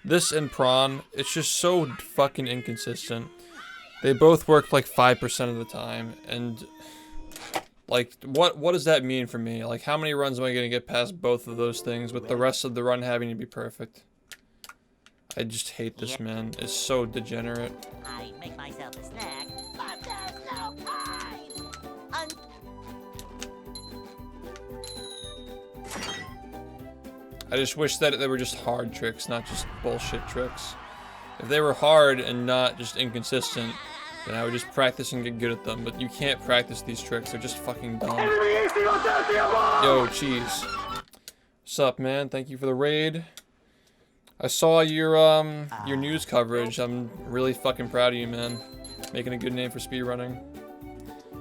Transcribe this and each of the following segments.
This and prawn, it's just so fucking inconsistent. They both work like 5% of the time, and like, what does that mean for me? Like, how many runs am I gonna get past both of those things with the rest of the run having to be perfect? I just hate this, man. It's so degenerate. I make myself a snack, but there's no time. I just wish that they were just hard tricks, not just bullshit tricks. If they were hard and not just inconsistent, then I would just practice and get good at them. But you can't practice these tricks, they're just fucking dumb. Yo, cheese. What's up, man? Thank you for the raid. I saw your news coverage. I'm really fucking proud of you, man. Making a good name for speedrunning.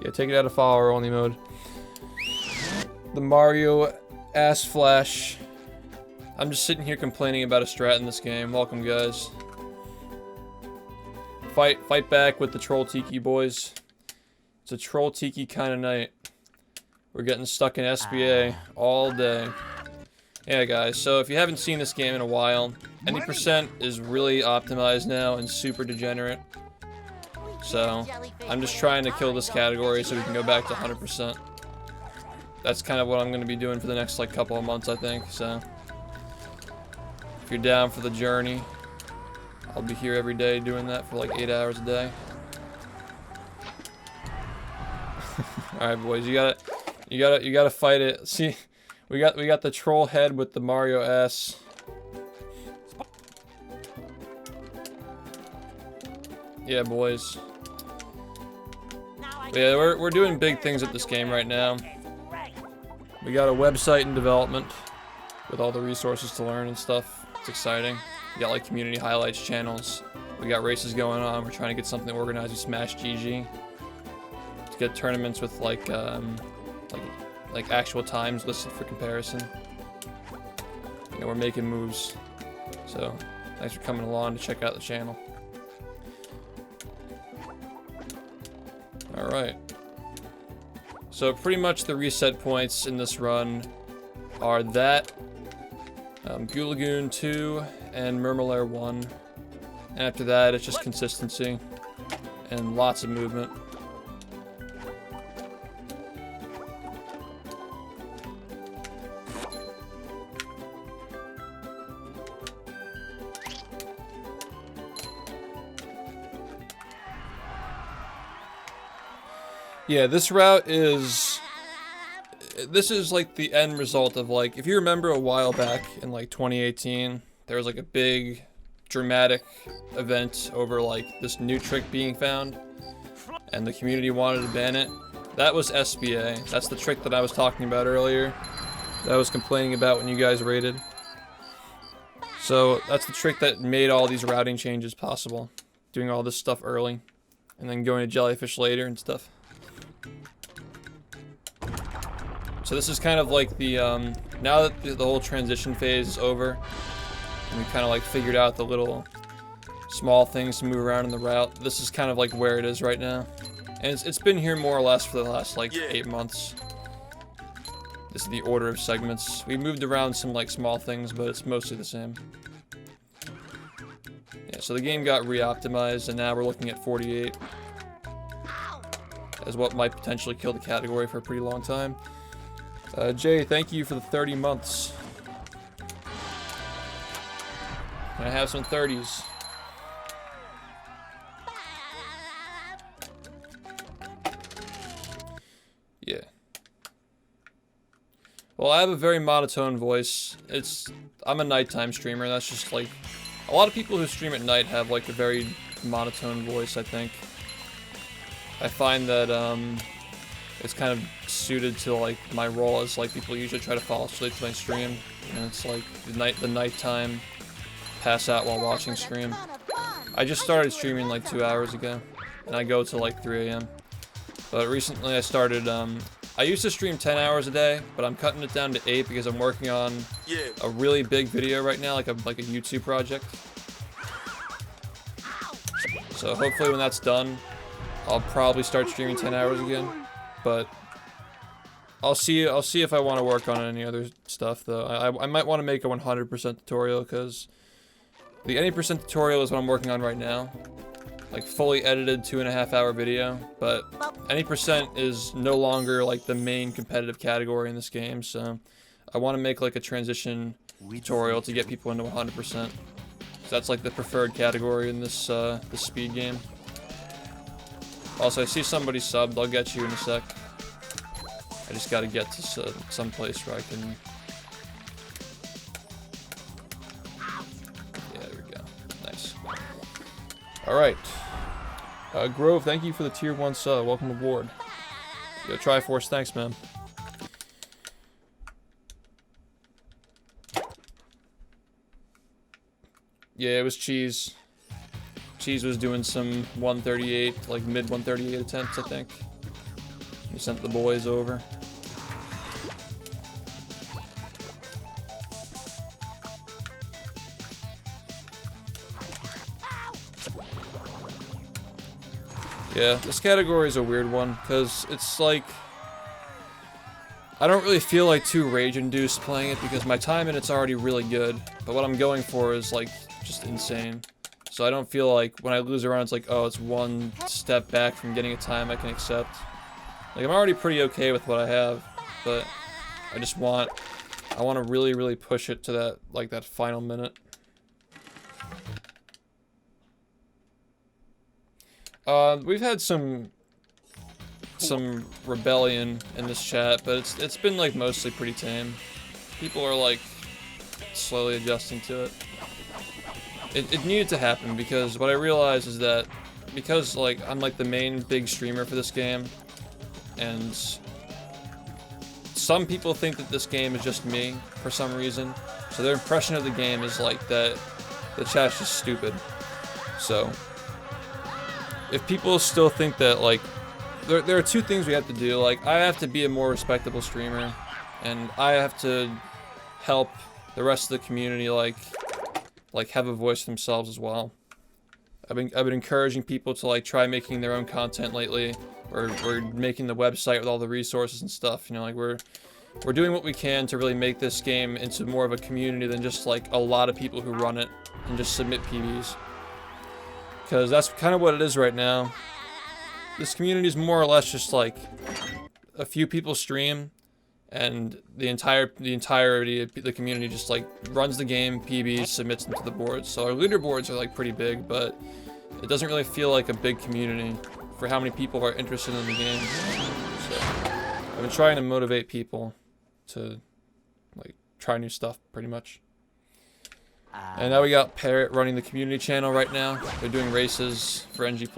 Yeah, take it out of follower only mode. The Mario ass flash. I'm just sitting here complaining about a strat in this game. Welcome, guys. Fight back with the Troll Tiki boys. It's a Troll Tiki kind of night. We're getting stuck in SBA all day. Yeah, guys, so if you haven't seen this game in a while, any percent is really optimized now and super degenerate. So, I'm just trying to kill this category so we can go back to 100%. That's kind of what I'm going to be doing for the next, like, couple of months, I think, so. If you're down for the journey, I'll be here every day doing that for, like, 8 hours a day. Alright, boys, you gotta fight it. See, we got the troll head with the Mario ass. Yeah, boys. Yeah, we're doing big things at this game right now. We got a website in development with all the resources to learn and stuff. It's exciting. We got like community highlights channels. We got races going on. We're trying to get something organized with Smash GG to get tournaments with like actual times listed for comparison. You know, we're making moves. So thanks for coming along to check out the channel. Alright. So pretty much the reset points in this run are that, Goo Lagoon 2 and Murmulaire 1. And after that it's just consistency and lots of movement. Yeah, this route is... This is like the end result of like... If you remember a while back in like 2018, there was like a big dramatic event over like this new trick being found. And the community wanted to ban it. That was SBA. That's the trick that I was talking about earlier. That I was complaining about when you guys raided. So that's the trick that made all these routing changes possible. Doing all this stuff early. And then going to Jellyfish later and stuff. So this is kind of like the, now that the whole transition phase is over, and we kind of like figured out the little small things to move around in the route, this is kind of like where it is right now. And it's been here more or less for the last like 8 months. This is the order of segments. We moved around some like small things, but it's mostly the same. Yeah, so the game got re-optimized, and now we're looking at 48 as what might potentially kill the category for a pretty long time. Jay, thank you for the 30 months. Can I have some 30s? Yeah. Well, I have a very monotone voice. I'm a nighttime streamer. That's just like... A lot of people who stream at night have like a very monotone voice, I think. I find that, it's kind of suited to like my role as like people usually try to fall asleep to my stream, and it's like the nighttime pass out while watching stream. I just started streaming like 2 hours ago, and I go till like 3 AM. But recently I started, I used to stream 10 hours a day, but I'm cutting it down to 8 because I'm working on a really big video right now, like a YouTube project. So hopefully when that's done, I'll probably start streaming 10 hours again. But I'll see if I want to work on any other stuff though. I might want to make a 100% tutorial because The any percent tutorial is what I'm working on right now. Like fully edited 2.5 hour video, but any percent is no longer like the main competitive category in this game, so I want to make like a transition tutorial to get people into 100%. So that's like the preferred category in this this speed game. Also, I see somebody subbed. I'll get you in a sec. I just gotta get to some place where I can. Yeah, there we go. Nice. All right. Grove, thank you for the tier 1 sub. Welcome aboard. Yo, Triforce, thanks, man. Yeah, it was Cheese. Cheese was doing some 138, like mid 138 attempts, I think. He sent the boys over. Yeah, this category is a weird one, because it's like... I don't really feel like too rage-induced playing it, because my time in it's already really good, but what I'm going for is, like, just insane. So I don't feel like, when I lose a run, it's like, oh, it's one step back from getting a time I can accept. Like, I'm already pretty okay with what I have, but I just want... I want to really, really push it to that, like, that final minute. We've had some rebellion in this chat, but it's been like mostly pretty tame. People are like slowly adjusting to it. It needed to happen because what I realized is that because like I'm like the main big streamer for this game, and some people think that this game is just me for some reason, so their impression of the game is like that the chat's just stupid. So if people still think that, like, there are two things we have to do. Like, I have to be a more respectable streamer, and I have to help the rest of the community, like have a voice themselves as well. I've been encouraging people to, like, try making their own content lately. We're making the website with all the resources and stuff, you know, like, we're doing what we can to really make this game into more of a community than just, like, a lot of people who run it and just submit PBs. Because that's kind of what it is right now. This community is more or less just like a few people stream, and the entirety of the community just like runs the game, PBs, submits them to the boards. So our leaderboards are like pretty big, but it doesn't really feel like a big community for how many people are interested in the game. So I've been trying to motivate people to like try new stuff, pretty much. And now we got Parrot running the community channel right now. They're doing races for NG+.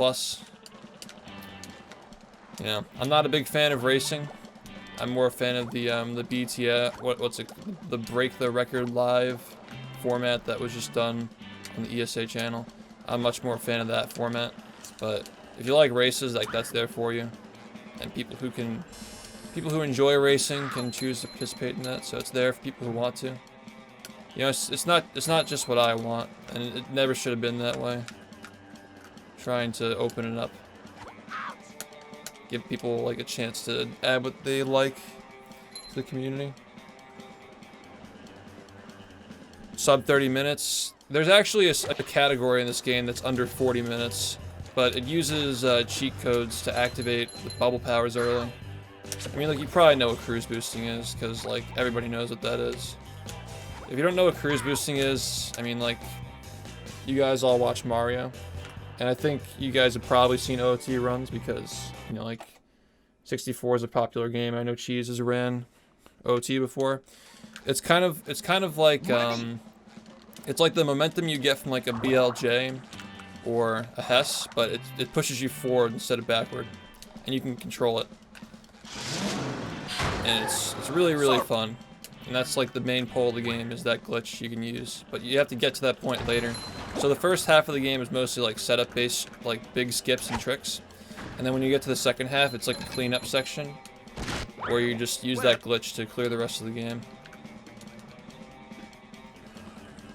Yeah, I'm not a big fan of racing. I'm more a fan of the BTS, what's it, the Break the Record Live format that was just done on the ESA channel. I'm much more a fan of that format. But if you like races, like that's there for you. And people who enjoy racing can choose to participate in that. So it's there for people who want to. You know, it's not just what I want, and it never should have been that way. Trying to open it up. Give people like a chance to add what they like to the community. Sub 30 minutes. There's actually a category in this game that's under 40 minutes, but it uses cheat codes to activate the bubble powers early. I mean, like, you probably know what cruise boosting is, because like everybody knows what that is. If you don't know what cruise boosting is, I mean, like, you guys all watch Mario, and I think you guys have probably seen OT runs because, you know, like, 64 is a popular game. I know Cheese has ran OT before. It's kind of like, it's like the momentum you get from like a BLJ or a Hess, but it pushes you forward instead of backward, and you can control it, and it's really, really fun. And that's like the main pull of the game, is that glitch you can use. But you have to get to that point later. So the first half of the game is mostly like setup based, like big skips and tricks. And then when you get to the second half, it's like a cleanup section, where you just use that glitch to clear the rest of the game.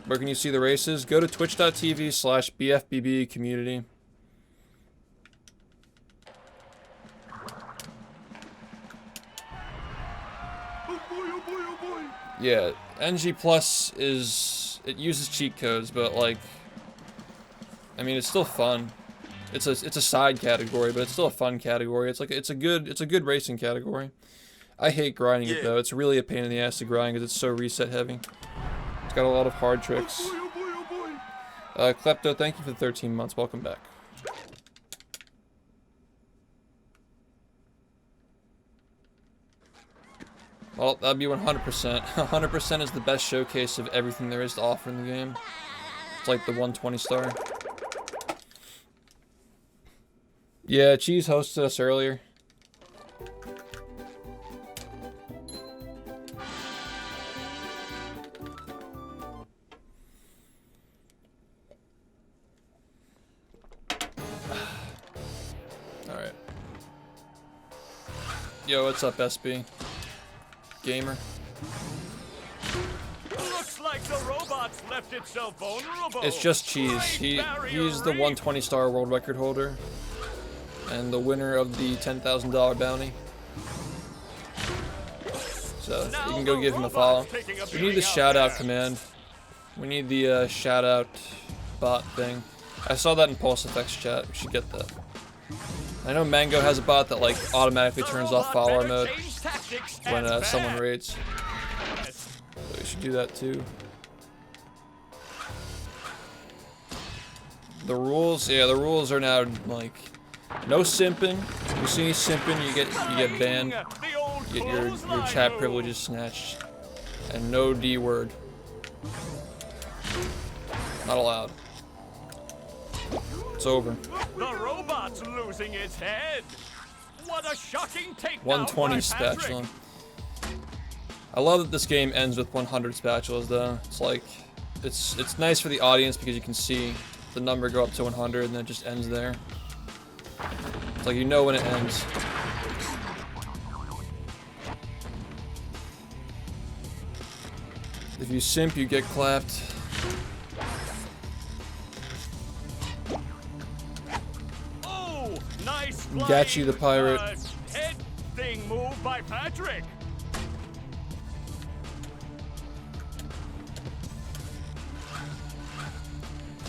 Where can you see the races? Go to twitch.tv/BFBB community. Yeah, NG Plus is it uses cheat codes, but like, I mean, it's still fun. It's a side category, but it's still a fun category. It's like it's a good racing category. I hate grinding it though. It's really a pain in the ass to grind because it's so reset heavy. It's got a lot of hard tricks. Klepto, thank you for the 13 months. Welcome back. Well, that'd be 100%. 100% is the best showcase of everything there is to offer in the game. It's like the 120 star. Yeah, Cheese hosted us earlier. Alright. Yo, what's up, SB? Gamer. Looks like the robots left itself vulnerable. It's just Cheese. He's the 120 star world record holder. And the winner of the $10,000 bounty. So you can go give him a follow. We need the shout out command. We need the shout out bot thing. I saw that in Pulse Effects chat. We should get that. I know Mango has a bot that like automatically turns off follower mode when someone raids. So we should do that too. The rules, yeah, the rules are now like no simping. If you see any simping, you get banned. You get your chat privileges snatched. And no D word. Not allowed. It's over. The robot's losing its head. What a shocking takedown. 120 spatula. I love that this game ends with 100 spatulas though. It's like it's nice for the audience because you can see the number go up to 100 and then it just ends there. It's like you know when it ends. If you simp, you get clapped. Oh, nice Gachi the pirate. Head thing move by Patrick.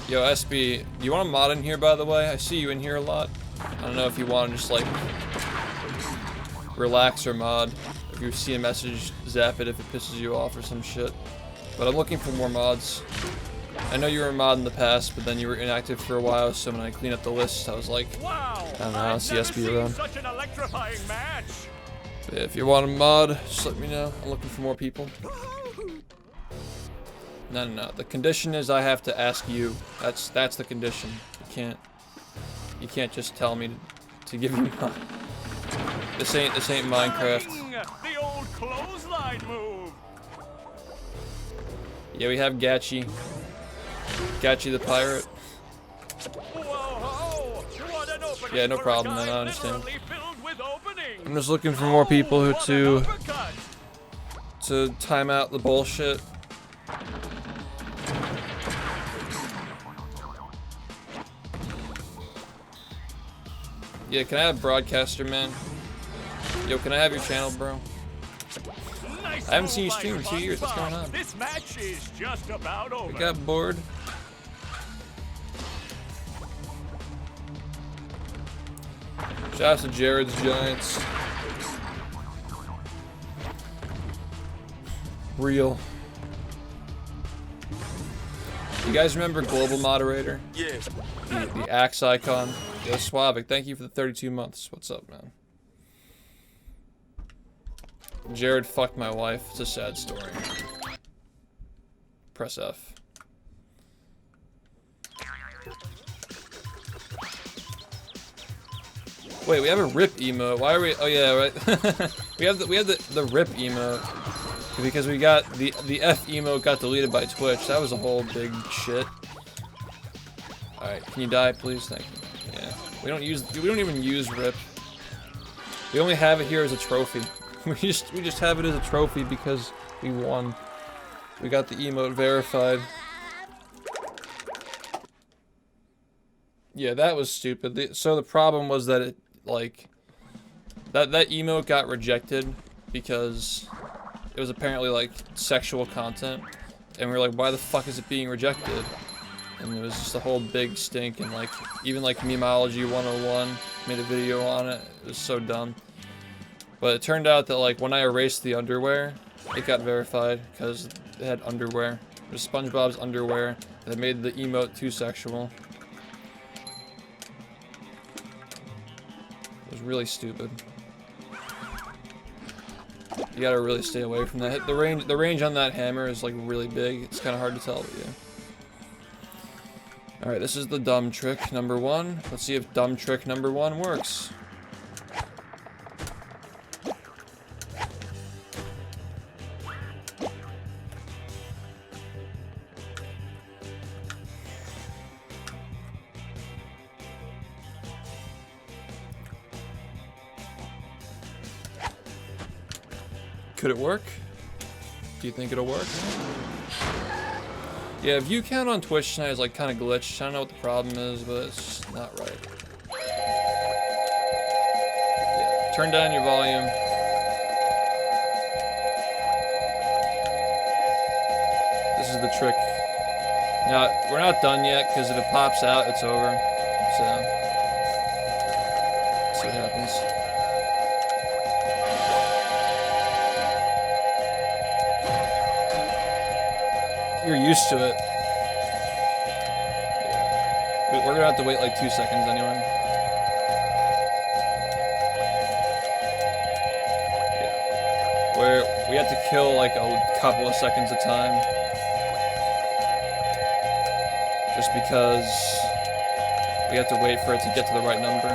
Yo, SB, do you want a mod in here, by the way? I see you in here a lot. I don't know if you want to just, like, relax or mod. If you see a message, zap it if it pisses you off or some shit. But I'm looking for more mods. I know you were a mod in the past, but then you were inactive for a while, so when I clean up the list, I was like, Wow, I don't know, I'll see SB around. such an electrifying match. But if you want a mod, just let me know. I'm looking for more people. No. The condition is I have to ask you. That's the condition. You can't just tell me to give you mod. This ain't Minecraft. The old clothesline move. Yeah, we have Gachi. Gachi the pirate. Whoa, what an opening. Yeah, no for a problem, guy man. I understand. literally filled with openings. I'm just looking for more people who What an uppercut. to time out the bullshit. Yeah, can I have broadcaster, man? Yo, can I have your channel, bro? Nice I haven't seen you move by stream in 2 years. What's going on? This match is just about over. I got bored. Shout out to Jared's Giants. Real. You guys remember Global Moderator? Yeah. The axe icon. Yo, Suavic, thank you for the 32 months. What's up, man? Jared fucked my wife. It's a sad story. Press F. Wait, we have a rip emote. Why are we? Oh yeah, right. we have the rip emote because we got the F emote got deleted by Twitch. That was a whole big shit. All right, can you die, please? Thank you. Yeah, we don't even use rip. We only have it here as a trophy. We just have it as a trophy because we won. We got the emote verified. Yeah, that was stupid. So the problem was that it like that emote got rejected because it was apparently like sexual content, and we were like, why the fuck is it being rejected? And it was just a whole big stink, and like, even like Memology 101 made a video on it. It was so dumb. But it turned out that like, when I erased the underwear, it got verified, because it had underwear. It was SpongeBob's underwear, and it made the emote too sexual. It was really stupid. You gotta really stay away from that. The range on that hammer is like really big. It's kind of hard to tell, but yeah. All right, this is the dumb trick number 1. Let's see if dumb trick number 1 works. Could it work? Do you think it'll work? Yeah, view count on Twitch tonight is like kind of glitched. I don't know what the problem is, but it's just not right. Yeah, turn down your volume. This is the trick. Now, we're not done yet, because if it pops out, it's over. So, let's see what happens. You're used to it. Yeah. We're gonna have to wait like 2 seconds anyway. Yeah. We have to kill like a couple of seconds of time. Just because we have to wait for it to get to the right number.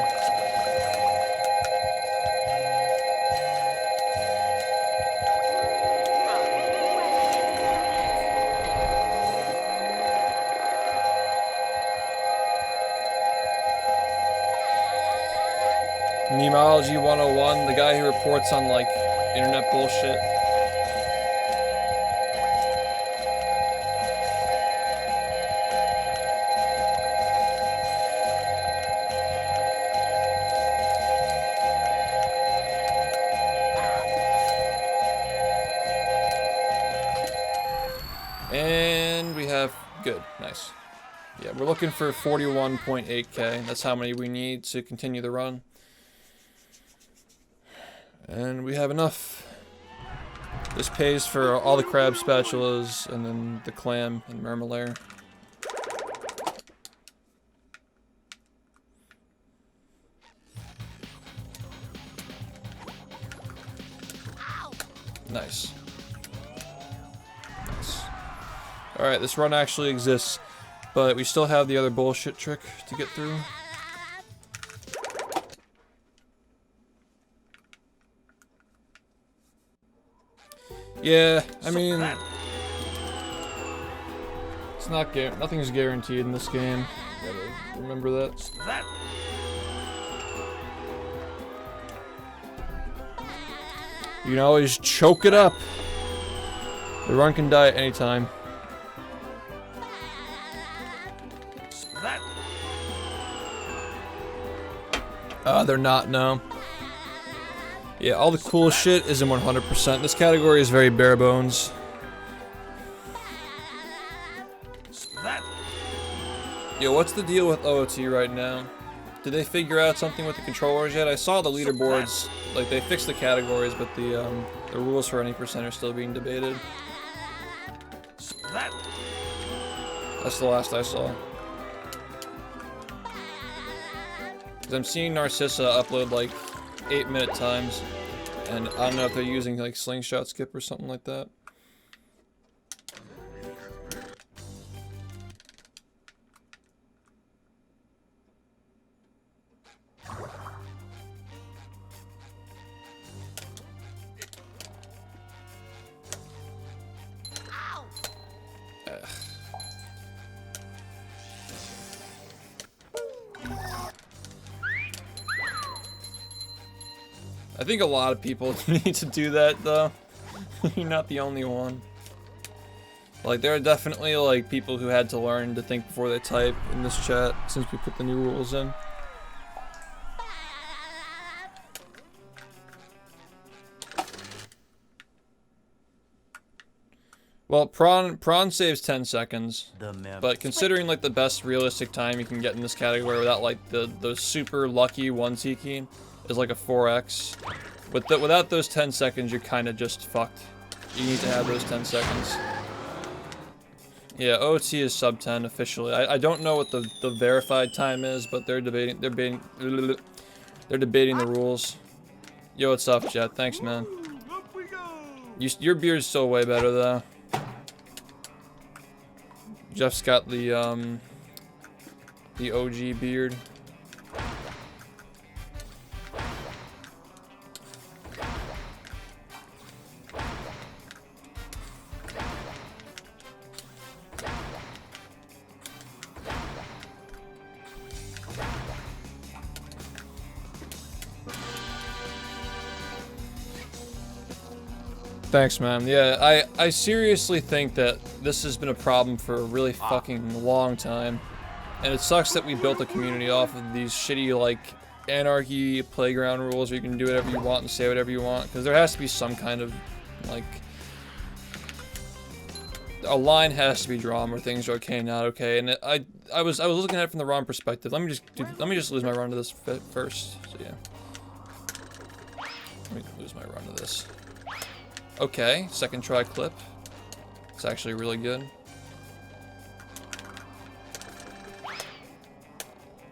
Memology 101, the guy who reports on like internet bullshit. And we have, good, nice. Yeah, we're looking for 41.8k. That's how many we need to continue the run. And we have enough. This pays for all the crab spatulas and then the clam and mermelaire. Nice. Nice. Alright, this run actually exists, but we still have the other bullshit trick to get through. Yeah, I mean, it's not nothing's guaranteed in this game. Gotta remember that. You can always choke it up. The run can die at any time. They're not, no. Yeah, all the cool shit isn't 100%. This category is very bare bones. Yo, what's the deal with OOT right now? Did they figure out something with the controllers yet? I saw the leaderboards, like they fixed the categories, but the rules for any percent are still being debated. That's the last I saw. 'Cause I'm seeing Narcissa upload like 8-minute times, and I don't know if they're using like slingshot skip or something like that. I think a lot of people need to do that, though. You're not the only one. Like, there are definitely, like, people who had to learn to think before they type in this chat since we put the new rules in. Well, prawn saves 10 seconds. The map. But considering like the best realistic time you can get in this category without like the super lucky 1 Tiki is like a 4x. Without those 10 seconds, you're kind of just fucked. You need to have those 10 seconds. Yeah, OT is sub 10 officially. I don't know what the verified time is, but they're debating the rules. Yo, what's up, Jet? Thanks, man. Your beard's still way better though. Jeff's got the OG beard. Thanks, man. Yeah, I seriously think that this has been a problem for a really fucking long time. And it sucks that we built a community off of these shitty, like, anarchy playground rules where you can do whatever you want and say whatever you want. Because there has to be some kind of, like... a line has to be drawn where things are okay and not okay. And I was looking at it from the wrong perspective. Let me just lose my run to this first. So, yeah. Let me lose my run to this. Okay, second try clip. It's actually really good.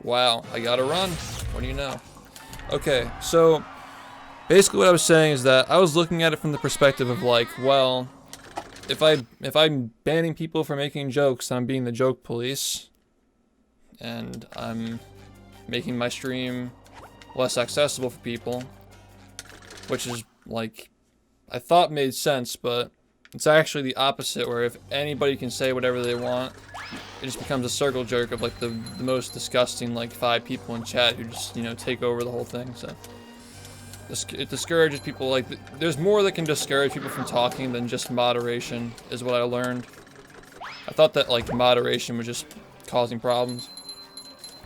Wow, I gotta run. What do you know? Okay, so basically what I was saying is that I was looking at it from the perspective of like, well, if I'm banning people for making jokes, then I'm being the joke police, and I'm making my stream less accessible for people, which is like, I thought made sense, but it's actually the opposite, where if anybody can say whatever they want, it just becomes a circle jerk of like the most disgusting like 5 people in chat who just, you know, take over the whole thing. So it discourages people. Like, there's more that can discourage people from talking than just moderation, is what I learned. I thought that like moderation was just causing problems.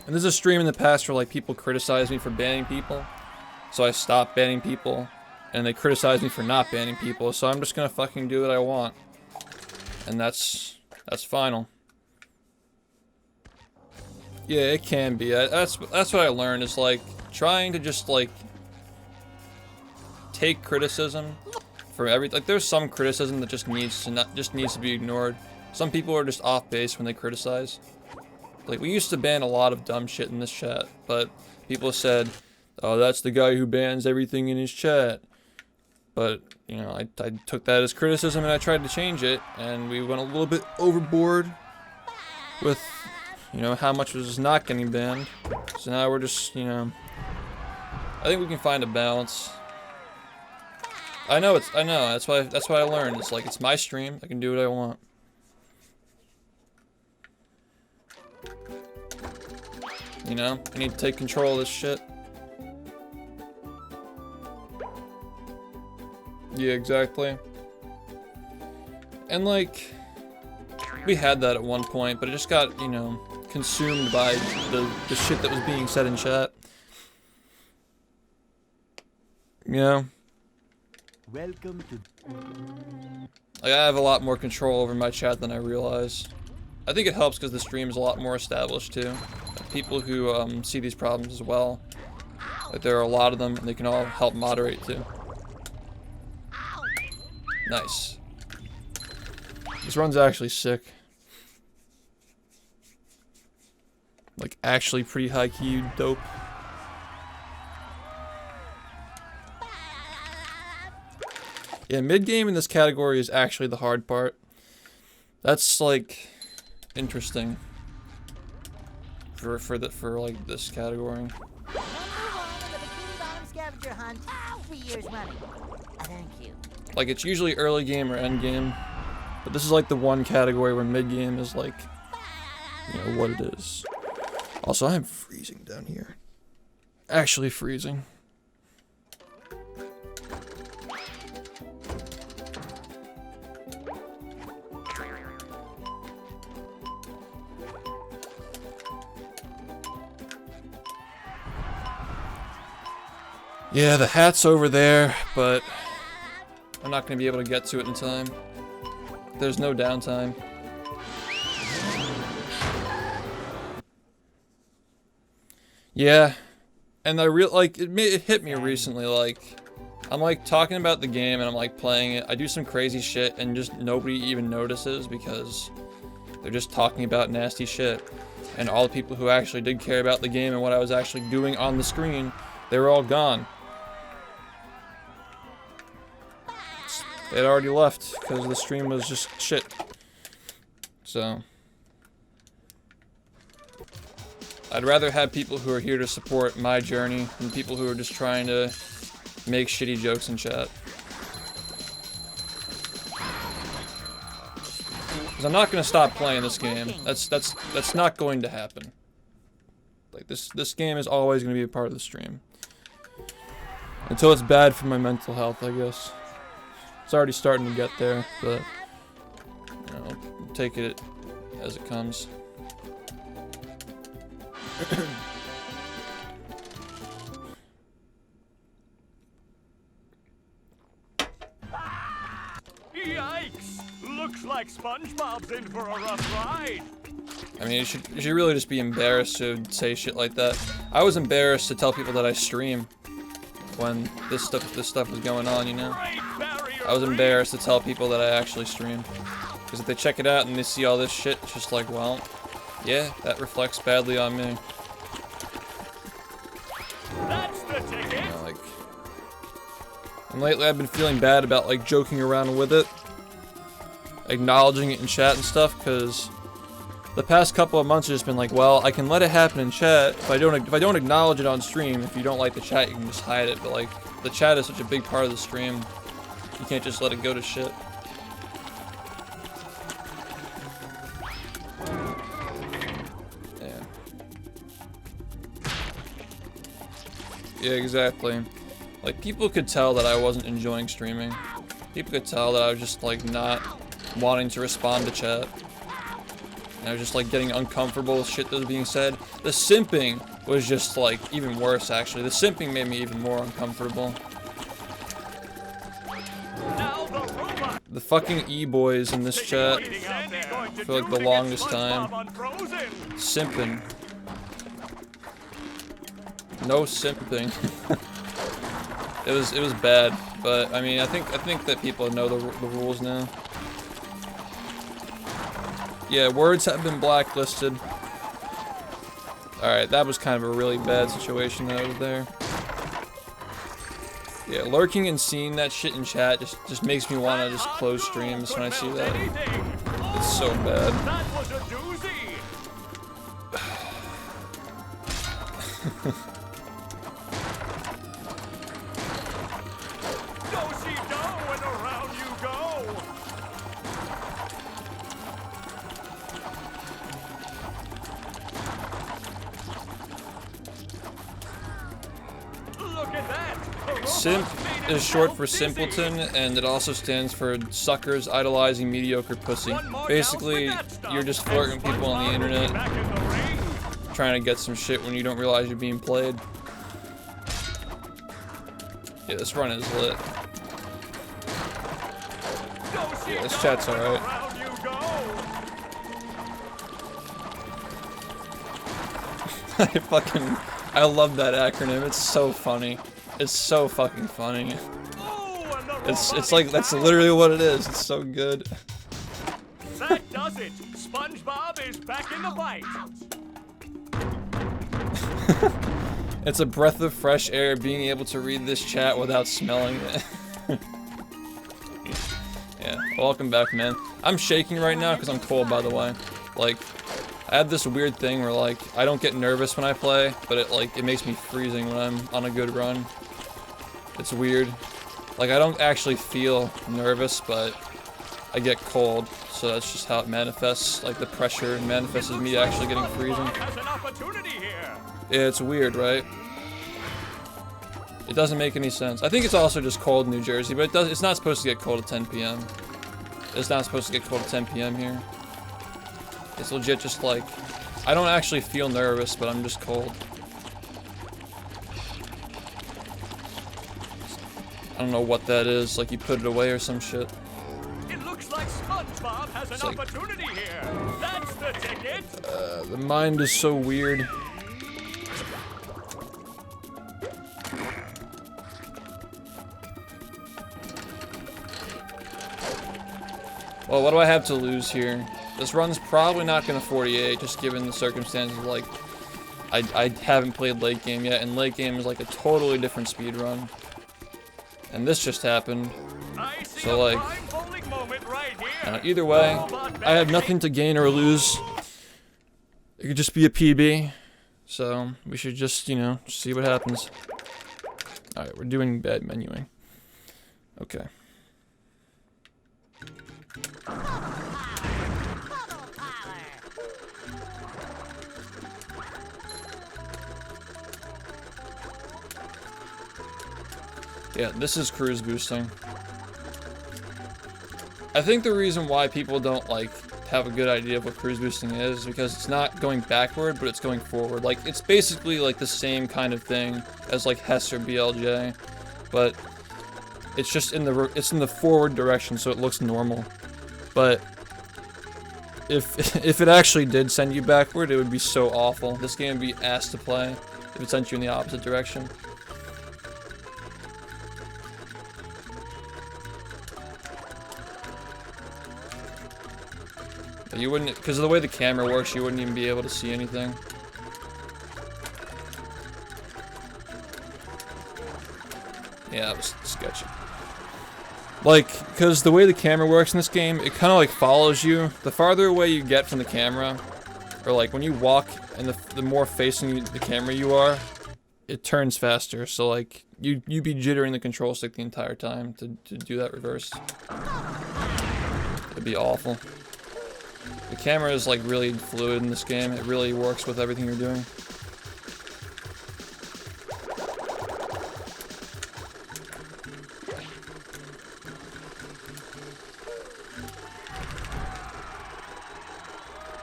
And there's a stream in the past where like people criticized me for banning people, so I stopped banning people. And they criticize me for not banning people, so I'm just gonna fucking do what I want. And that's final. Yeah, it can be. That's what I learned, is like trying to just like take criticism for everything. Like, there's some criticism that just needs to be ignored. Some people are just off base when they criticize. Like, we used to ban a lot of dumb shit in this chat, but people said, "Oh, that's the guy who bans everything in his chat." But, you know, I took that as criticism and I tried to change it, and we went a little bit overboard with, you know, how much was not getting banned. So now we're just, you know, I think we can find a balance. I know, that's why I learned. It's like, it's my stream, I can do what I want. You know, I need to take control of this shit. Yeah, exactly. And like, we had that at one point, but it just got, you know, consumed by the shit that was being said in chat. You know? Welcome to. Like, I have a lot more control over my chat than I realize. I think it helps because the stream is a lot more established too. Like, people who see these problems as well. Like, there are a lot of them, and they can all help moderate too. Nice. This run's actually sick. Like, actually pretty high-key dope. Yeah, mid-game in this category is actually the hard part. That's, like, interesting. For like, this category. Number 1 in the Bikini Bottom scavenger hunt 3 years running. Thank you. Like, it's usually early game or end game, but this is like the one category where mid game is like, you know, what it is. Also, I'm freezing down here. Actually freezing. Yeah, the hat's over there, but I'm not going to be able to get to it in time. There's no downtime. Yeah, and it hit me recently, like, I'm like talking about the game and I'm like playing it, I do some crazy shit and just nobody even notices because they're just talking about nasty shit. And all the people who actually did care about the game and what I was actually doing on the screen, they were all gone. They'd already left because the stream was just shit. So I'd rather have people who are here to support my journey than people who are just trying to make shitty jokes in chat. Because I'm not gonna stop playing this game. That's not going to happen. Like this game is always gonna be a part of the stream. Until it's bad for my mental health, I guess. It's already starting to get there, but you know, take it as it comes. Yikes! Looks like SpongeBob's in for a rough ride. I mean, you should really just be embarrassed to say shit like that. I was embarrassed to tell people that I stream when this stuff was going on, you know. I was embarrassed to tell people that I actually stream. Because if they check it out and they see all this shit, it's just like, well, yeah, that reflects badly on me. That's the ticket. You know, like, and lately I've been feeling bad about like joking around with it, acknowledging it in chat and stuff, because the past couple of months have just been like, well, I can let it happen in chat. If I don't acknowledge it on stream, if you don't like the chat, you can just hide it. But like, the chat is such a big part of the stream, you can't just let it go to shit. Yeah. Yeah, exactly. Like, people could tell that I wasn't enjoying streaming. People could tell that I was just like not wanting to respond to chat. And I was just like getting uncomfortable with shit that was being said. The simping was just like even worse, actually. The simping made me even more uncomfortable. The fucking e-boys in this chat for like the longest time. Simping. No simping. It was bad, but I mean I think that people know the rules now. Yeah, words have been blacklisted. Alright, that was kind of a really bad situation that I was there. Yeah, lurking and seeing that shit in chat just makes me want to just close streams when I see that. It's so bad. That was a doozy. Do-si-do and around you go. Look at that. Simp is short for simpleton, and it also stands for suckers idolizing mediocre pussy. Basically, you're just flirting people on the internet, trying to get some shit when you don't realize you're being played. Yeah, this run is lit. Yeah, this chat's alright. I love that acronym. It's so funny. It's so fucking funny. It's like that's literally what it is. It's so good. That does it. SpongeBob is back in the bite. It's a breath of fresh air being able to read this chat without smelling it. Yeah, welcome back, man. I'm shaking right now because I'm cold, by the way. Like, I have this weird thing where like I don't get nervous when I play, but it makes me freezing when I'm on a good run. It's weird. Like, I don't actually feel nervous, but I get cold, so that's just how it manifests. Like, the pressure manifests as me actually getting freezing. Yeah, it's weird, right? It doesn't make any sense. I think it's also just cold in New Jersey, but it's not supposed to get cold at 10 p.m. It's not supposed to get cold at 10 p.m. here. It's legit just like, I don't actually feel nervous, but I'm just cold. I don't know what that is, like you put it away or some shit. It looks like SpongeBob SpongeBob has an like- opportunity here. That's the ticket. The mind is so weird. Well, what do I have to lose here? This run's probably not gonna 48, just given the circumstances. Like, I haven't played late game yet, and late game is like a totally different speed run. And this just happened. I see So, a like, prime bowling moment right here. Either way, I have nothing to gain or lose. It could just be a PB. So, we should just, you know, see what happens. Alright, we're doing bad menuing. Okay. Yeah, this is cruise boosting. I think the reason why people don't, like, have a good idea of what cruise boosting is because it's not going backward, but it's going forward. Like, it's basically, like, the same kind of thing as, like, Hess or BLJ, but it's just in the forward direction, so it looks normal. But if it actually did send you backward, it would be so awful. This game would be ass to play if it sent you in the opposite direction. You wouldn't, because of the way the camera works, you wouldn't even be able to see anything. Yeah, that was sketchy. Like, because the way the camera works in this game, it kind of like follows you. The farther away you get from the camera, or like when you walk and the more facing the camera you are, it turns faster. So like, you'd be jittering the control stick the entire time to do that reverse. It'd be awful. The camera is like really fluid in this game. It really works with everything you're doing.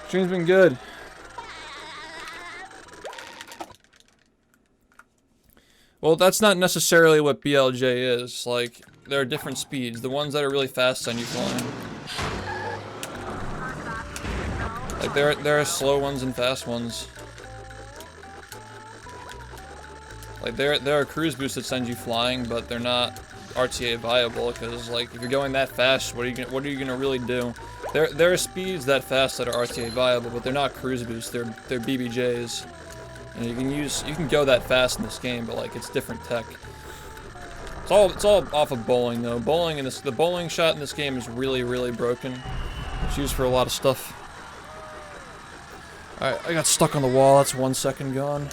Stream's been good. Well, that's not necessarily what BLJ is. Like, there are different speeds. The ones that are really fast send you flying. Like, there are slow ones and fast ones. Like, there are cruise boosts that send you flying, but they're not RTA viable, because, like, if you're going that fast, what are you gonna really do? There are speeds that fast that are RTA viable, but they're not cruise boosts, they're BBJs. And you can go that fast in this game, but, like, it's different tech. It's all off of bowling, though. The bowling shot in this game is really, really broken. It's used for a lot of stuff. Alright, I got stuck on the wall. That's 1 second gone.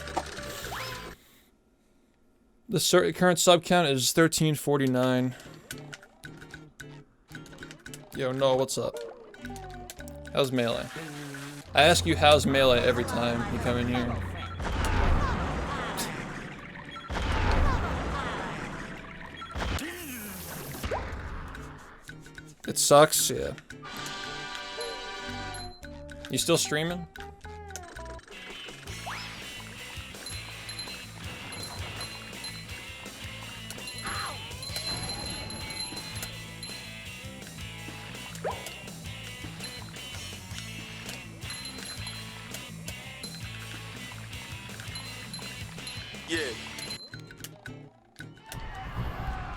The current sub count is 1349. Yo, no, what's up? How's Melee? I ask you how's Melee every time you come in here. It sucks, yeah. You still streaming? Yeah.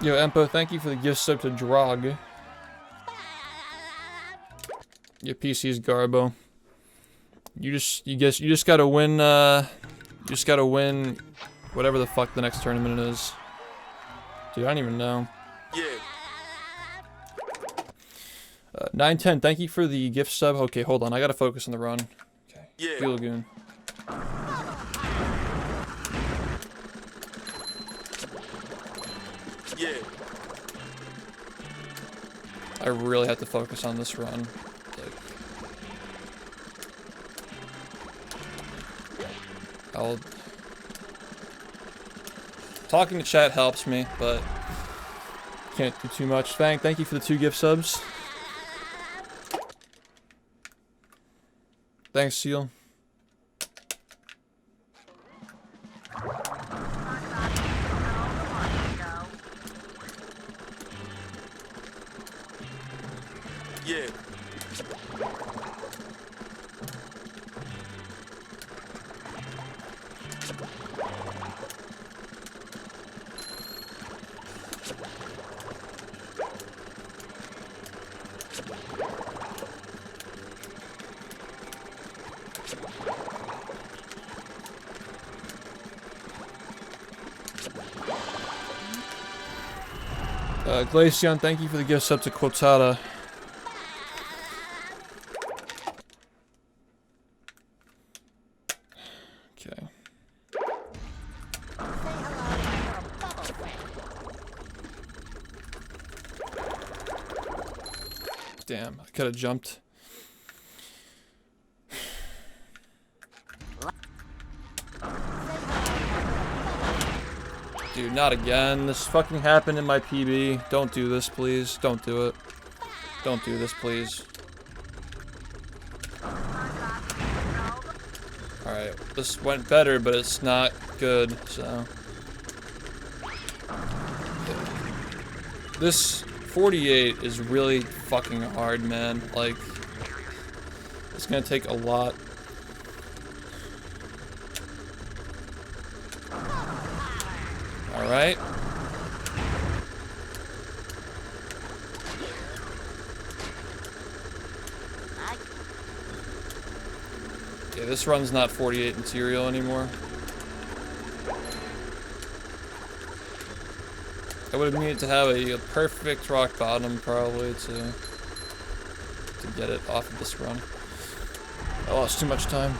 Yo, Empo, thank you for the gift sub to Drog. Your PC's Garbo. You just gotta win, you just gotta win whatever the fuck the next tournament is. Dude, I don't even know. Yeah. 910, thank you for the gift sub. Okay, hold on, I gotta focus on the run. Okay. Yeah. Blue Lagoon. Yeah. I really have to focus on this run. Talking to chat helps me, but can't do too much. Thank you for the 2 gift subs. Thanks, Seal. Yeah. Glaceon, thank you for the gift sub to Quotada. Okay. Damn, I could have jumped. Dude, not again. This fucking happened in my PB. Don't do this, please. Don't do it. Don't do this, please. Alright, this went better, but it's not good, so. This 48 is really fucking hard, man. Like, it's gonna take a lot. Alright. Yeah, this run's not 48 material anymore. I would have needed to have a perfect rock bottom probably to get it off of this run. I lost too much time.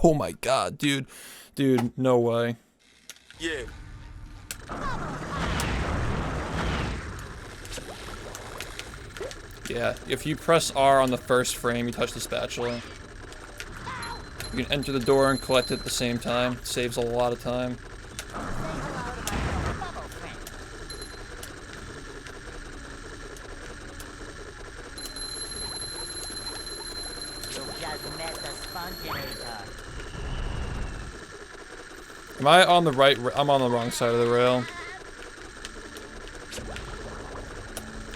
Oh my god, dude. Dude, no way. Yeah. Yeah, if you press R on the first frame, you touch the spatula. You can enter the door and collect it at the same time. It saves a lot of time. Am I on the right? I'm on the wrong side of the rail.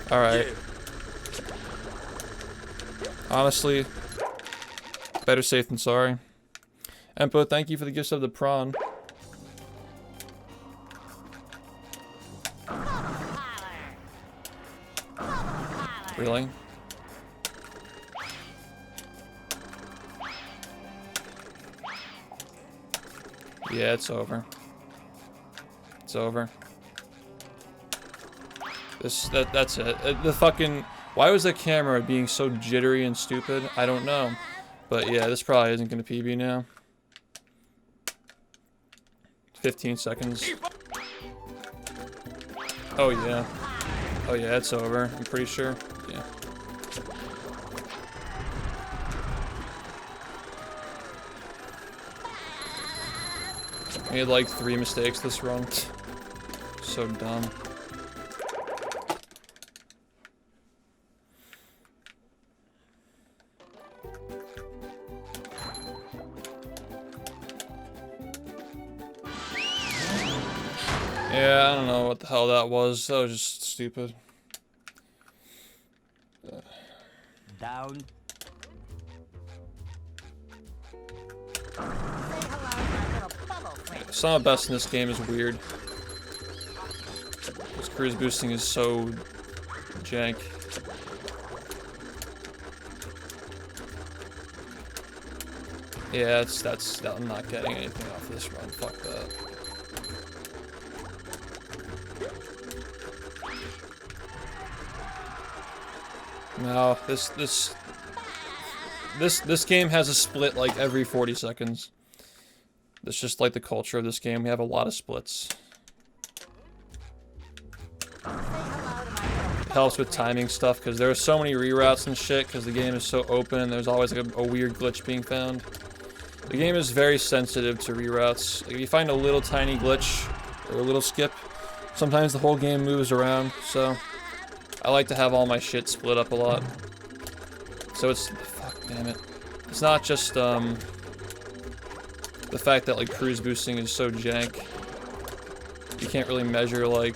Alright. Yeah. Honestly, better safe than sorry. Empo, thank you for the gifts of the prawn. Really? Yeah, it's over. It's over. That's it. The fucking... Why was the camera being so jittery and stupid? I don't know. But yeah, this probably isn't gonna PB now. 15 seconds. Oh yeah. Oh yeah, it's over. I'm pretty sure. Yeah. Made like 3 mistakes this run. So dumb. Yeah, I don't know what the hell that was. That was just stupid. Down. Some of the best in this game is weird. This cruise boosting is so jank. Yeah, I'm not getting anything off this run. Fuck that. No, this game has a split like every 40 seconds. That's just like the culture of this game. We have a lot of splits. It helps with timing stuff because there are so many reroutes and shit because the game is so open. There's always like a weird glitch being found. The game is very sensitive to reroutes. If you find a little tiny glitch or a little skip. Sometimes the whole game moves around, so I like to have all my shit split up a lot. So it's, fuck, damn it. It's not just, the fact that, like, cruise boosting is so jank. You can't really measure, like,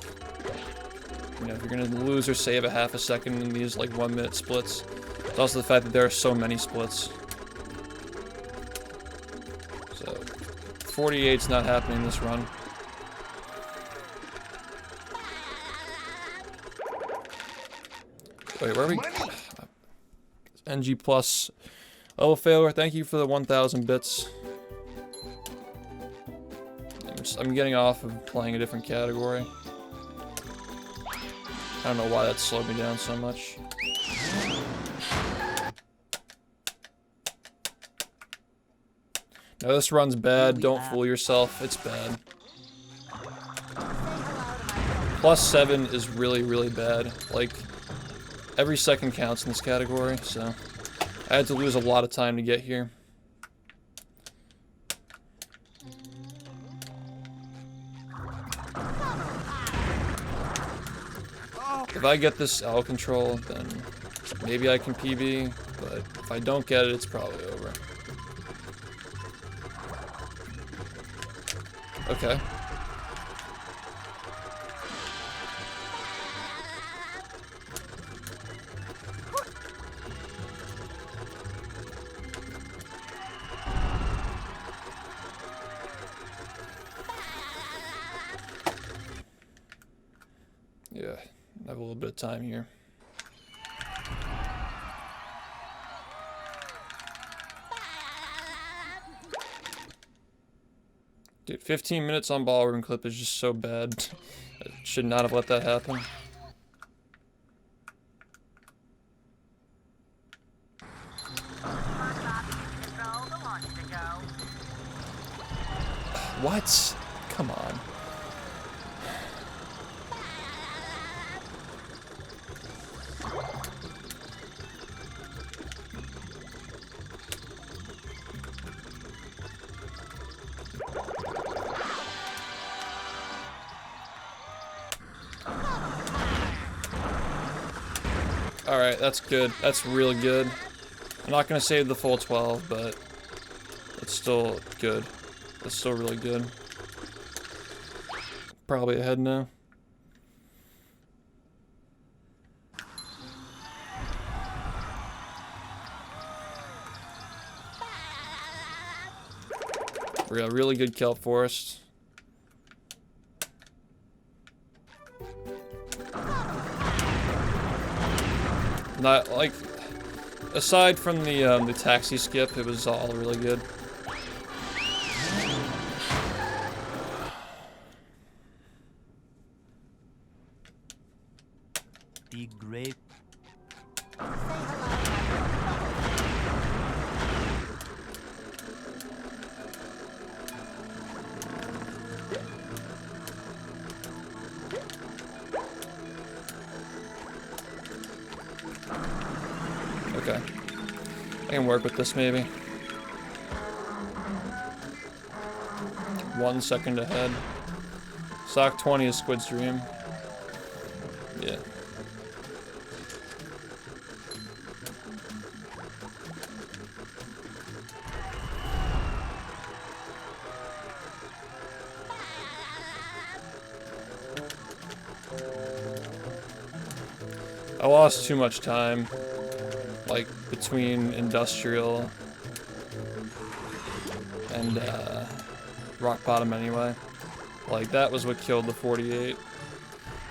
you know, if you're gonna lose or save a half a second in these, like, 1 minute splits. It's also the fact that there are so many splits. So, 48's not happening this run. Wait, where are we? NG Plus. Oh, failure, thank you for the 1,000 bits. I'm getting off of playing a different category. I don't know why that slowed me down so much. No, this run's bad. Don't fool yourself. It's bad. +7 is really, really bad. Like, every second counts in this category, so I had to lose a lot of time to get here. If I get this out of control, then maybe I can PB, but if I don't get it, it's probably over. Okay. Yeah, I have a little bit of time here. Dude, 15 minutes on ballroom clip is just so bad. I should not have let that happen. What? Come on. Alright, that's good. That's really good. I'm not gonna save the full 12, but it's still good. It's still really good. Probably ahead now. Really good kelp forest. Not like, aside from the taxi skip, it was all really good. The great. Okay. I can work with this maybe. 1 second ahead. Sock 20 is Squid's dream. Yeah. I lost too much time, like, between Industrial and Rock Bottom anyway. Like, that was what killed the 48.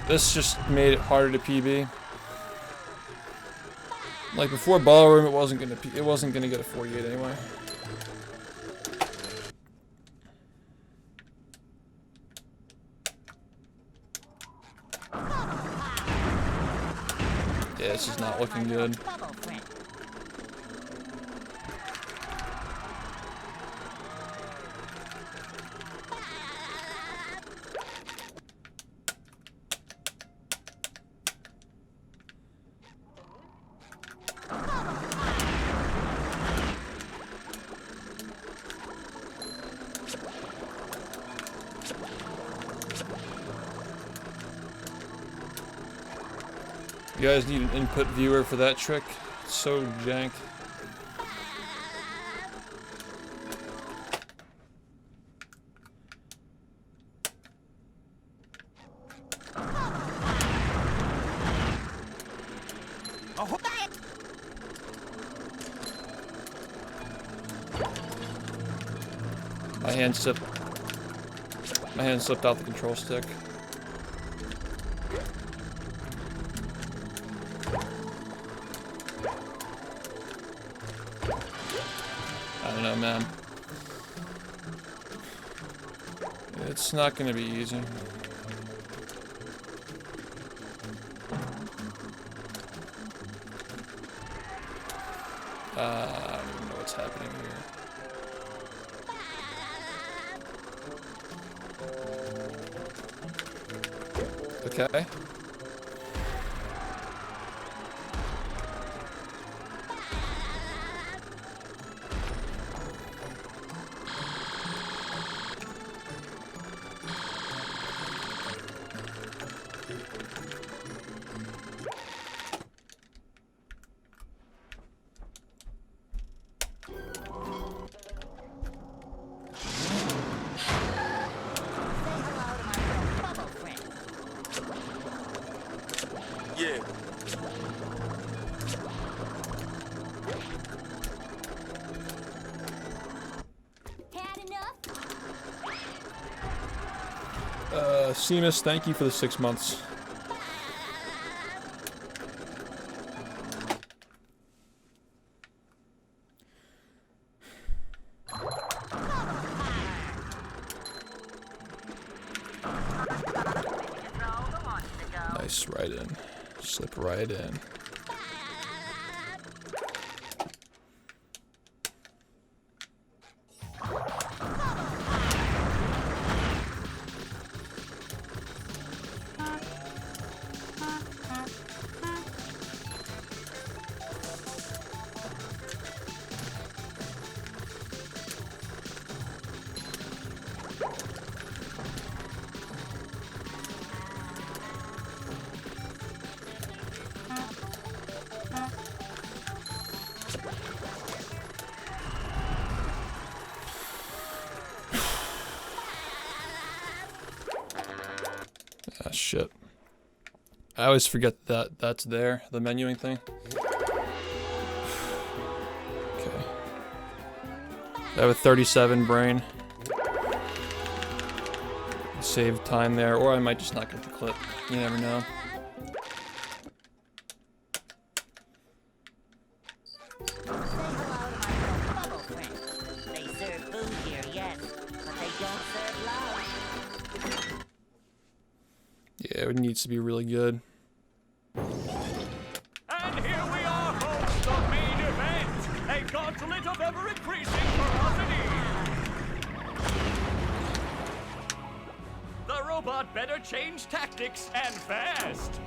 This just made it harder to PB. Like, before Ballroom, it wasn't gonna get a 48 anyway. Yeah, this is not looking good. You guys need an input viewer for that trick. It's so jank. My hand slipped off the control stick. I don't know, man. It's not gonna be easy. I don't even know what's happening here. Okay. Yeah. Seamus, thank you for the 6 months. Nice, right in. Slip right in. Ah, shit. I always forget that that's there, the menuing thing. Okay. I have a 37 brain. Save time there, or I might just not get the clip. You never know. They serve food here, yes, but they don't serve love. Yeah, it needs to be really good. And here we are, host the main event, a gauntlet of ever-increasing ferocity. The robot better change tactics and fast.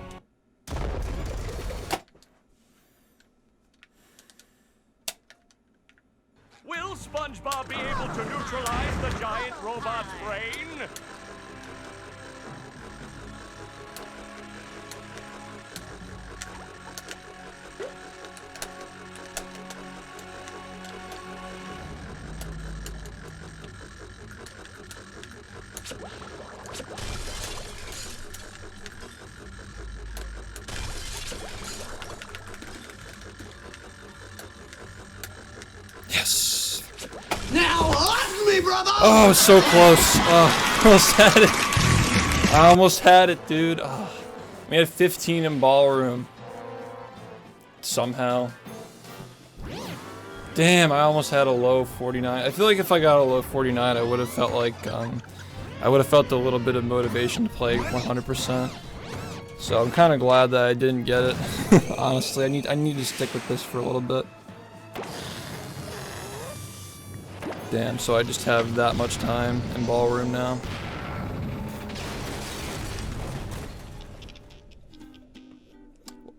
Will SpongeBob be able to neutralize the giant robot's brain? Yes! Now hug me, brother! Oh, so close. Oh, almost had it. I almost had it, dude. Oh, we had 15 in ballroom. Somehow. Damn, I almost had a low 49. I feel like if I got a low 49, I would have felt like, I would have felt a little bit of motivation to play 100%. So I'm kind of glad that I didn't get it. Honestly, I need to stick with this for a little bit. Damn, so I just have that much time in ballroom now.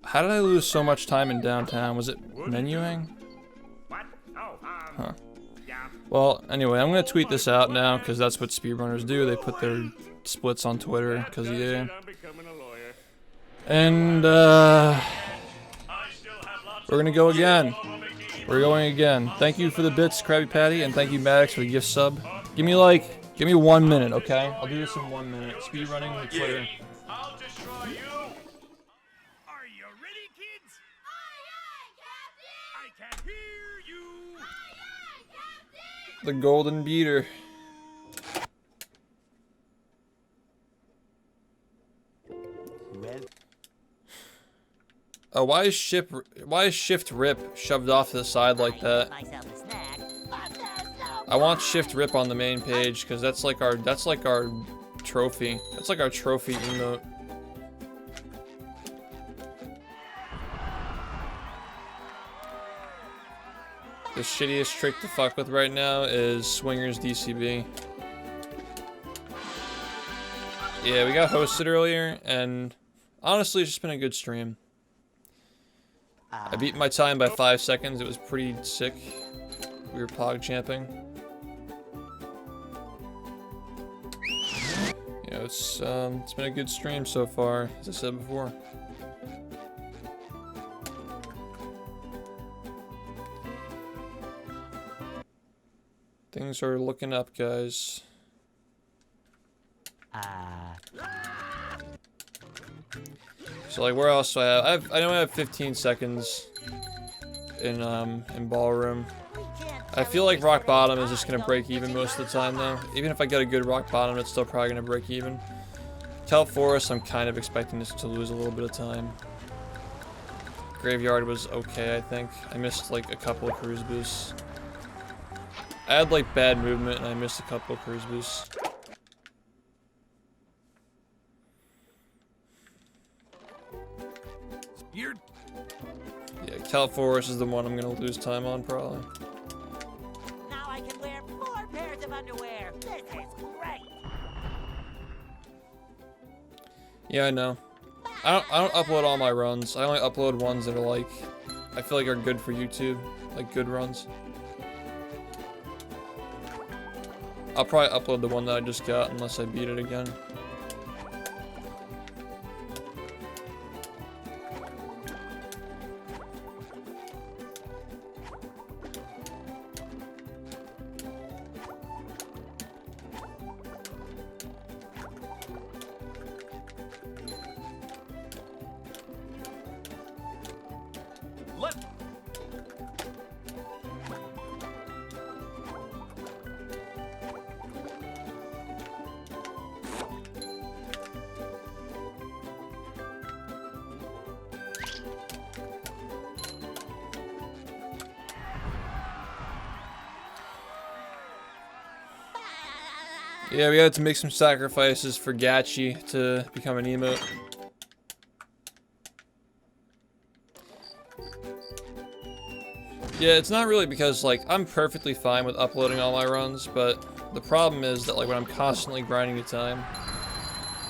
How did I lose so much time in downtown? Was it menuing? What? Oh, Huh. yeah. Well, anyway, I'm gonna tweet this out now because that's what speedrunners do. They put their splits on Twitter because yeah. I'm becoming a lawyer. And I still have lots we're gonna go again. We're going again. Thank you for the bits, Krabby Patty, and thank you, Maddox, for the gift sub. Give me 1 minute, okay? I'll do this in 1 minute. Speed running with Twitter. I'll destroy you. Are you ready, kids? I can't hear you. The golden beater. Well, Oh, why is shift rip shoved off to the side like that? Myself a snack, but there's no I want shift rip on the main page because that's like our trophy. That's like our trophy emote. The shittiest trick to fuck with right now is Swingers DCB. Yeah, we got hosted earlier, and honestly, it's just been a good stream. I beat my time by 5 seconds. It was pretty sick. We were pog champing. You know, it's been a good stream so far, as I said before. Things are looking up, guys. So like, where else do I have? I know I have 15 seconds in ballroom. I feel like rock bottom is just gonna break even most of the time though. Even if I get a good rock bottom, it's still probably gonna break even. Telt Forest, I'm kind of expecting this to lose a little bit of time. Graveyard was okay, I think. I missed like a couple of cruise boosts. I had like bad movement and I missed a couple of cruise boosts. Yeah, Telt Forest is the one I'm gonna lose time on probably. Now I can wear 4 pairs of underwear. This is great. Yeah, I know. I don't upload all my runs. I only upload ones that are like, I feel like are good for YouTube, like good runs. I'll probably upload the one that I just got unless I beat it again. Yeah, we had to make some sacrifices for Gachi to become an emote. Yeah, it's not really because, like, I'm perfectly fine with uploading all my runs, but the problem is that, like, when I'm constantly grinding the time,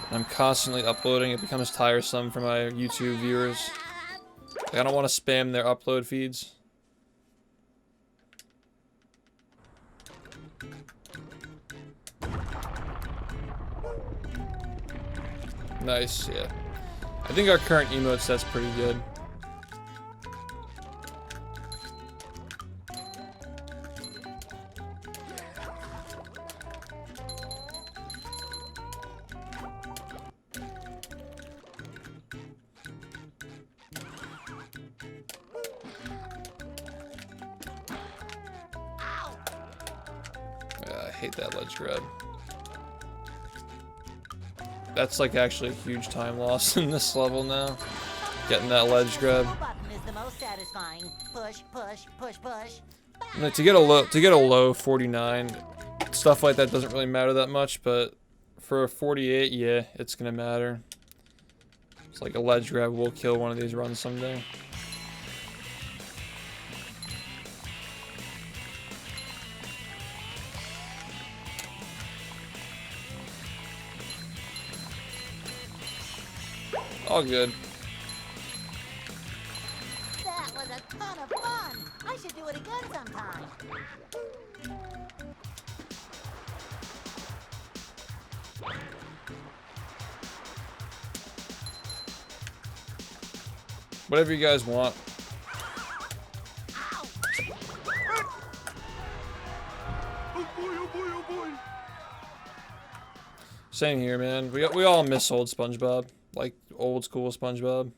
and I'm constantly uploading, it becomes tiresome for my YouTube viewers. Like, I don't want to spam their upload feeds. Nice, yeah. I think our current emote set's pretty good. I hate that ledge grab. That's like actually a huge time loss in this level now. Getting that ledge grab. Button is the most satisfying. Push, push, push, push. Like, to get a low 49, stuff like that doesn't really matter that much, but for a 48, yeah, it's gonna matter. It's like a ledge grab will kill one of these runs someday. All good. That was a ton of fun. I should do it again sometime. Whatever you guys want. Oh boy, oh boy, oh boy. Same here, man. We all miss old SpongeBob. Like, old school SpongeBob.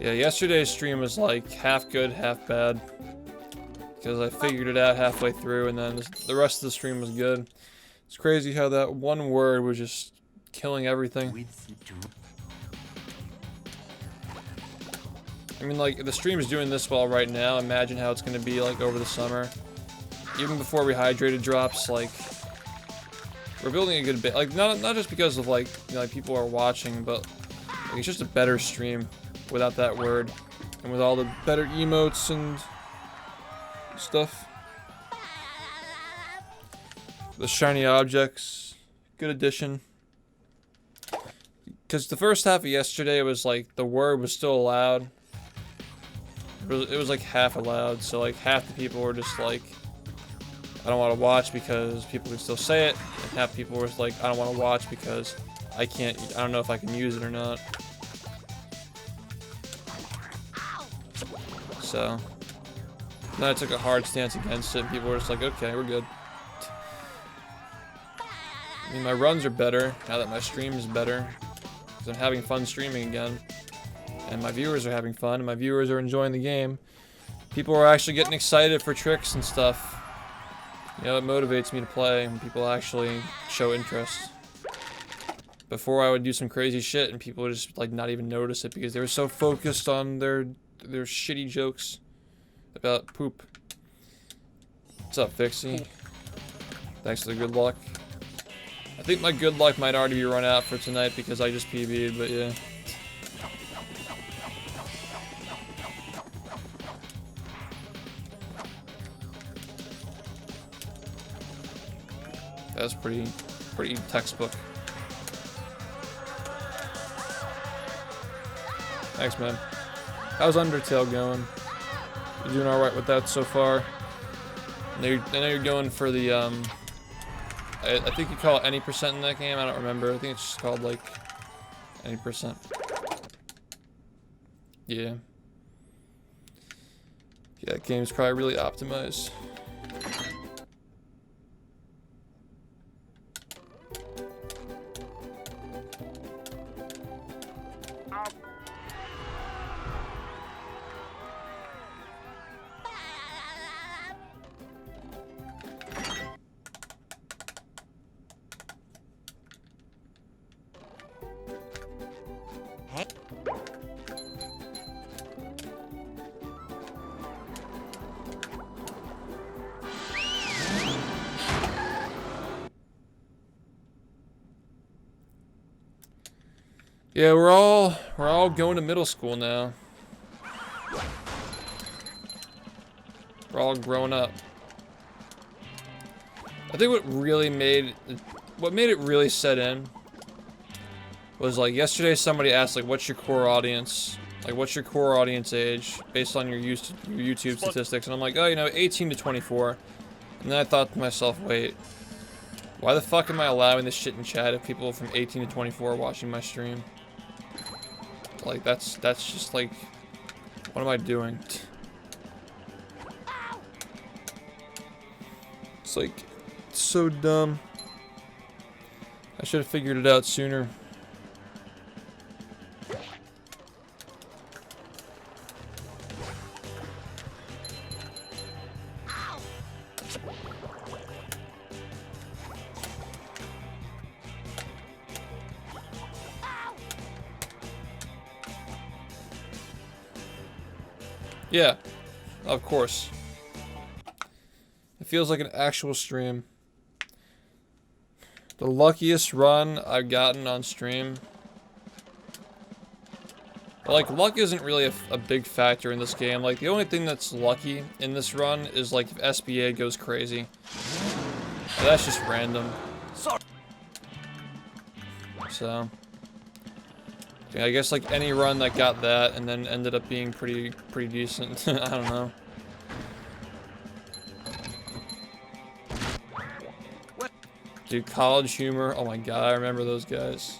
Yeah, yesterday's stream was like half good, half bad. Because I figured it out halfway through, and then the rest of the stream was good. It's crazy how that one word was just killing everything. I mean, like, the stream is doing this well right now. Imagine how it's going to be, like, over the summer. Even before Rehydrated drops, like, we're building a good bit. Like, not just because of, like, you know, like, people are watching, but like, it's just a better stream without that word. And with all the better emotes and stuff. The shiny objects. Good addition. Because the first half of yesterday was, like, the word was still allowed. It was like half allowed, so like half the people were just like, I don't want to watch because people can still say it, and half people were like, I don't want to watch because I don't know if I can use it or not. So then I took a hard stance against it, and people were just like, okay, we're good. I mean, my runs are better now that my stream is better, because I'm having fun streaming again. And my viewers are having fun, and my viewers are enjoying the game. People are actually getting excited for tricks and stuff. You know, it motivates me to play when people actually show interest. Before I would do some crazy shit and people would just like not even notice it because they were so focused on their shitty jokes about poop. What's up, Vixie? Thanks for the good luck. I think my good luck might already be run out for tonight because I just PB'd, but yeah. That's pretty textbook. Thanks, man. How's Undertale going? You doing alright with that so far? I know you're going for the, I think you call it any percent in that game, I don't remember. I think it's just called, like, any percent. Yeah. Yeah, that game's probably really optimized. Yeah, we're all going to middle school now. We're all grown up. I think what made it really set in was like yesterday somebody asked like what's your core audience? Like what's your core audience age based on your YouTube statistics? And I'm like, oh, you know, 18 to 24. And then I thought to myself, wait, why the fuck am I allowing this shit in chat if people from 18 to 24 are watching my stream? Like, that's just, like, what am I doing? It's, like, it's so dumb. I should have figured it out sooner. Yeah, of course. It feels like an actual stream. The luckiest run I've gotten on stream. But like, luck isn't really a big factor in this game. Like, the only thing that's lucky in this run is like if SBA goes crazy. But that's just random. So. Yeah, I guess like any run that got that and then ended up being pretty decent. I don't know. Dude, College Humor. Oh my god, I remember those guys.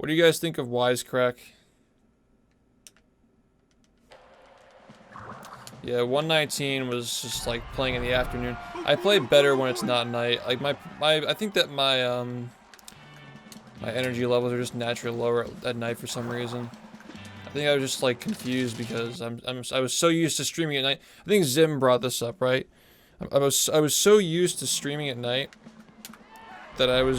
What do you guys think of Wisecrack? Yeah, 119 was just like playing in the afternoon. I play better when it's not night. Like I think that my my energy levels are just naturally lower at night for some reason. I think I was just like confused because I was so used to streaming at night. I think Zim brought this up, right? I was so used to streaming at night that I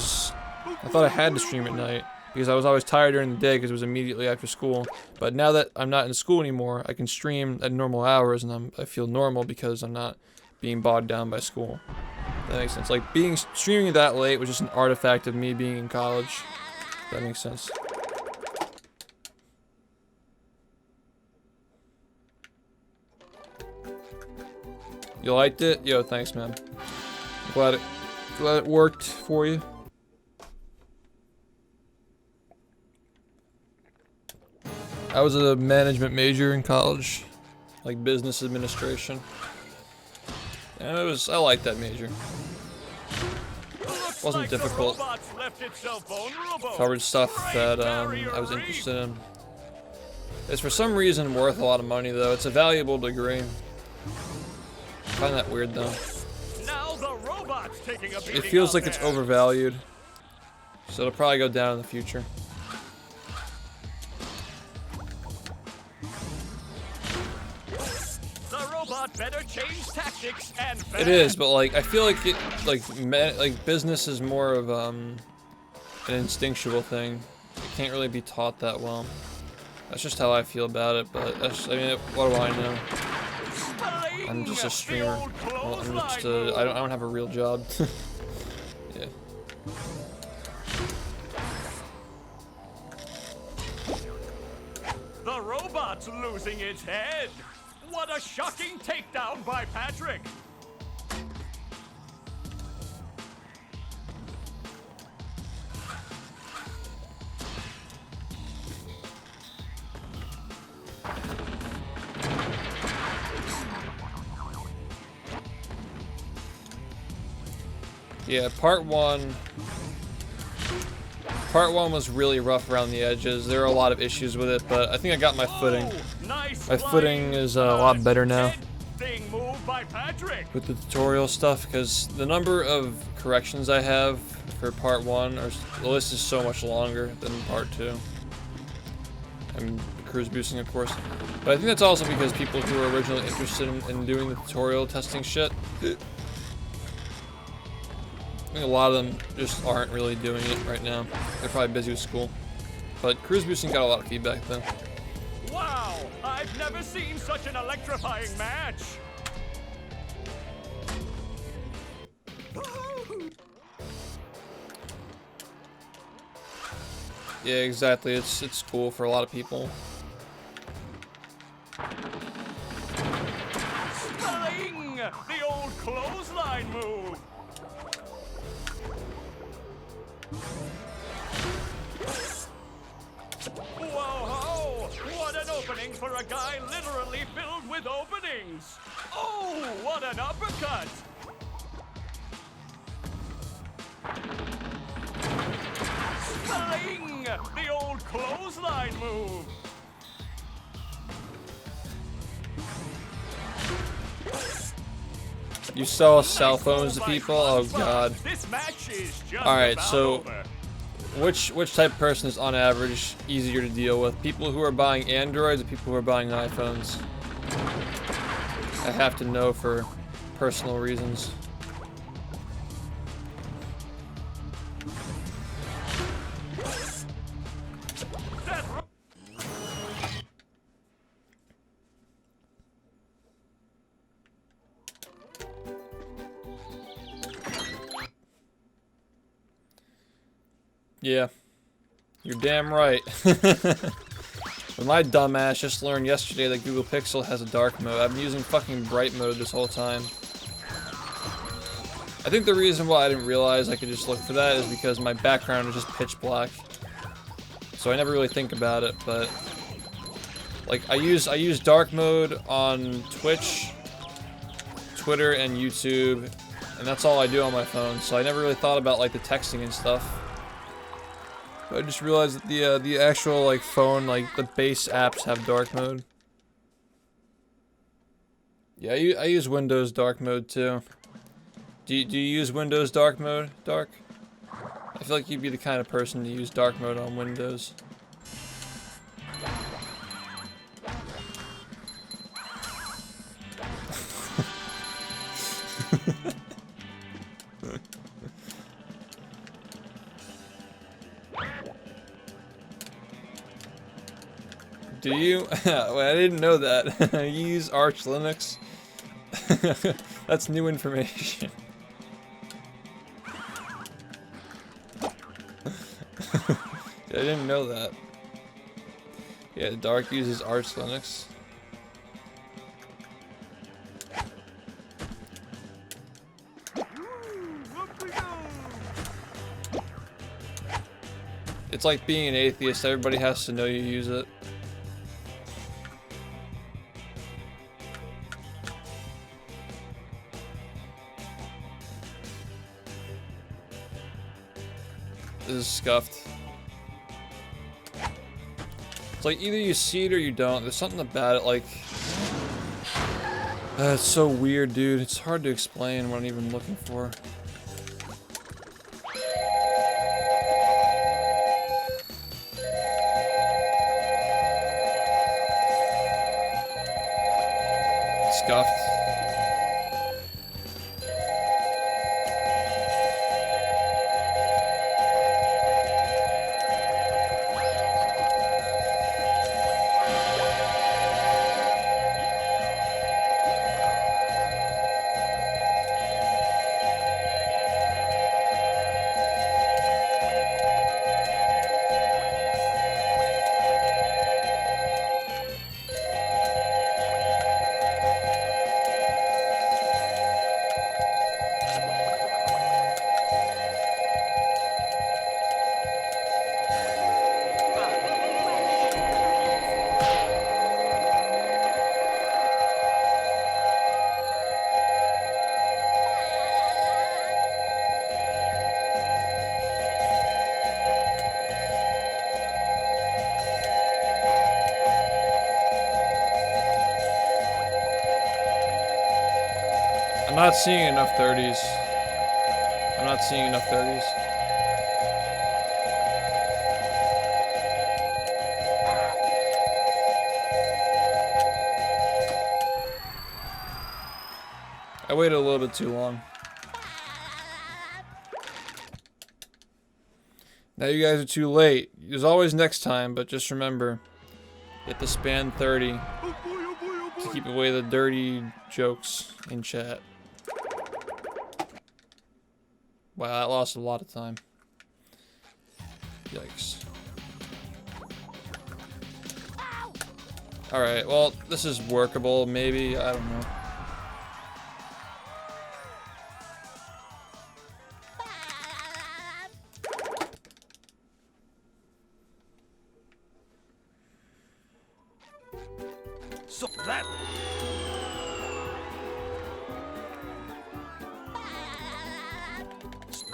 thought I had to stream at night because I was always tired during the day because it was immediately after school. But now that I'm not in school anymore, I can stream at normal hours and I feel normal because I'm not being bogged down by school. That makes sense. Like streaming that late was just an artifact of me being in college. That makes sense. You liked it? Yo, thanks, man. Glad it worked for you. I was a management major in college, like business administration. And I liked that major. It wasn't difficult. Covered stuff that I was interested in. It's for some reason worth a lot of money though. It's a valuable degree. I find that weird though. It feels like it's overvalued. So it'll probably go down in the future. Better change tactics and it is, but like I feel like like business is more of an instinctual thing. It can't really be taught that well. That's just how I feel about it. But that's, I mean, what do I know? I'm just a streamer. Well, I'm just I don't have a real job. Yeah. The robot's losing its head. What a shocking takedown by Patrick! Yeah, part one was really rough around the edges. There are a lot of issues with it, but I think I got my footing. Nice my footing is a lot better now move by Patrick. with the tutorial stuff, because the number of corrections I have for part one, the list is so much longer than part two. And cruise boosting, of course. But I think that's also because people who were originally interested in doing the tutorial testing shit, I think a lot of them just aren't really doing it right now. They're probably busy with school. But cruise boosting got a lot of feedback though. Wow! I've never seen such an electrifying match! Yeah, exactly. It's cool for a lot of people. Sling! The old clothesline move! Whoa-ho! What an opening for a guy literally filled with openings! Oh, what an uppercut! Sling! The old clothesline move! You sell cell phones to people? Oh god. This match is just Alright, about so over. which type of person is on average easier to deal with? People who are buying Androids or people who are buying iPhones? I have to know for personal reasons. Yeah, you're damn right. But my dumbass just learned yesterday that Google Pixel has a dark mode. I've been using fucking bright mode this whole time. I think the reason why I didn't realize I could just look for that is because my background is just pitch black. So I never really think about it, but like I use dark mode on Twitch, Twitter, and YouTube, and that's all I do on my phone. So I never really thought about like the texting and stuff. I just realized that the actual like phone, like the base apps have dark mode. Yeah, I use Windows dark mode too. Do you use Windows dark mode, Dark? I feel like you'd be the kind of person to use dark mode on Windows. Do you? Well, I didn't know that. You use Arch Linux? That's new information. I didn't know that. Yeah, Dark uses Arch Linux. It's like being an atheist, everybody has to know you use it. This is scuffed. It's like either you see it or you don't. There's something about it like... it's so weird, dude. It's hard to explain what I'm even looking for. Scuffed. I'm not seeing enough 30s. I'm not seeing enough 30s. I waited a little bit too long. Now you guys are too late. There's always next time, but just remember, you have to span 30 to keep away the dirty jokes in chat. Wow, that lost a lot of time. Yikes. Alright, well, this is workable, maybe. I don't know. So that...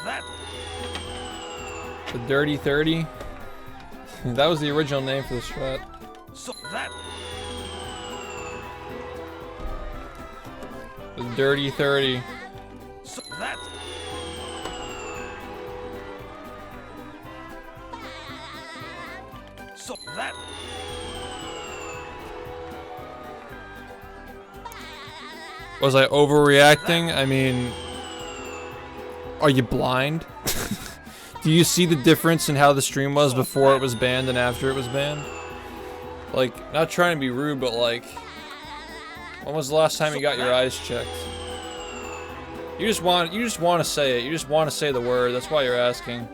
That... The Dirty 30? That was the original name for the strat. So that... The Dirty 30. So that... So that... Was I overreacting? I mean... Are you blind? Do you see the difference in how the stream was before it was banned and after it was banned? Like, not trying to be rude, but like... When was the last time you got your eyes checked? You just want to say it. You just want to say the word. That's why you're asking.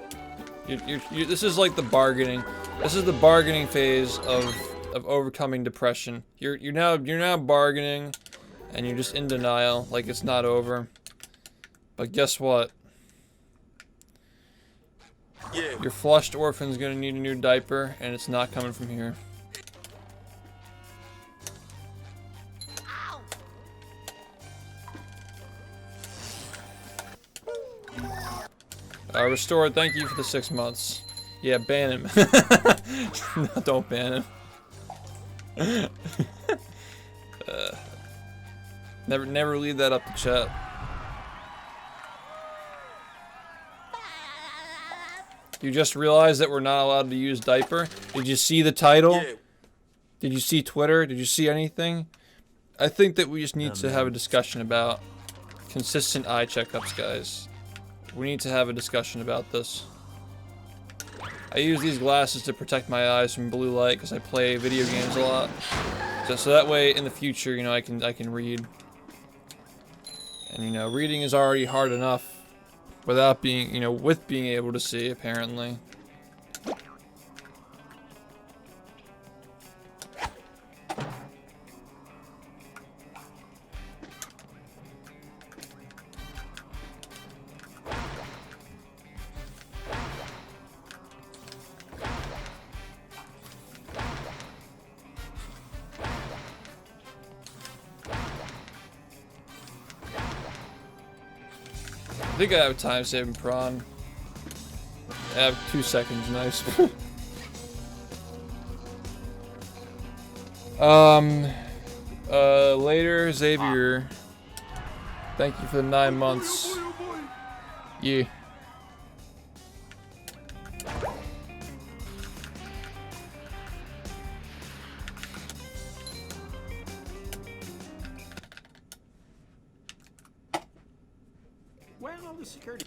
This is like the bargaining. This is the bargaining phase of overcoming depression. You're now bargaining, and you're just in denial, like it's not over. But guess what? Yeah. Your flushed orphan's gonna need a new diaper, and it's not coming from here. Restored, thank you for the 6 months. Yeah, ban him. No, don't ban him. Never leave that up to chat. You just realized that we're not allowed to use diaper? Did you see the title? Did you see Twitter? Did you see anything? I think that we just need to have a discussion about consistent eye checkups, guys. We need to have a discussion about this. I use these glasses to protect my eyes from blue light because I play video games a lot. So that way, in the future, you know, I can read. And you know, reading is already hard enough without being, you know, with being able to see, apparently. I think I have time saving prawn. I have 2 seconds, nice. Later, Xavier. Thank you for the 9 months. Yeah. Where's all the security?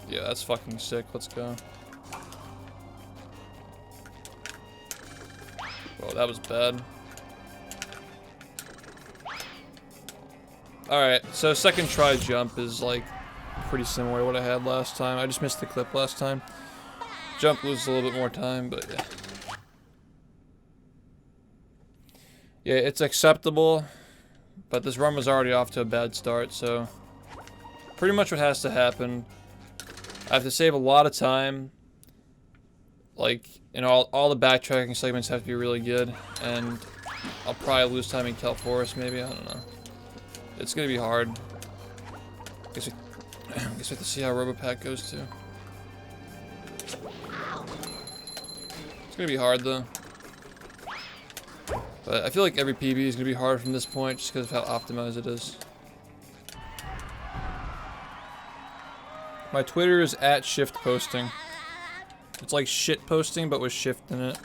Yeah, that's fucking sick. Let's go. Whoa, that was bad. Alright, so second try jump is like pretty similar to what I had last time. I just missed the clip last time. Jump loses a little bit more time, but yeah. Yeah, it's acceptable, but this run was already off to a bad start, so pretty much what has to happen, I have to save a lot of time. Like, you know, all the backtracking segments have to be really good, and I'll probably lose time in Kelp Forest, maybe, I don't know. It's gonna be hard. Guess we have to see how Robopack goes too. It's gonna be hard though. But I feel like every PB is gonna be hard from this point just because of how optimized it is. My Twitter is @shiftposting. It's like shit posting but with shift in it.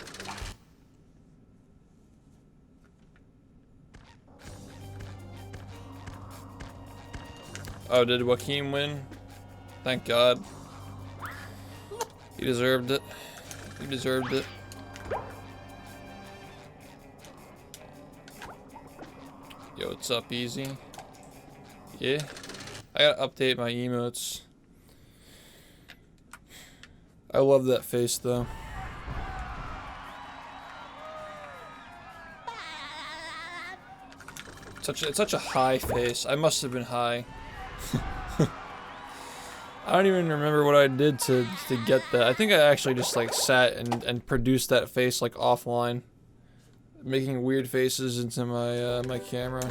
Oh, did Joaquin win? Thank God. He deserved it. He deserved it. Yo, what's up, Easy? Yeah? I gotta update my emotes. I love that face, though. It's such a high face. I must have been high. I don't even remember what I did to get that. I think I actually just like sat and produced that face like offline, making weird faces into my my camera.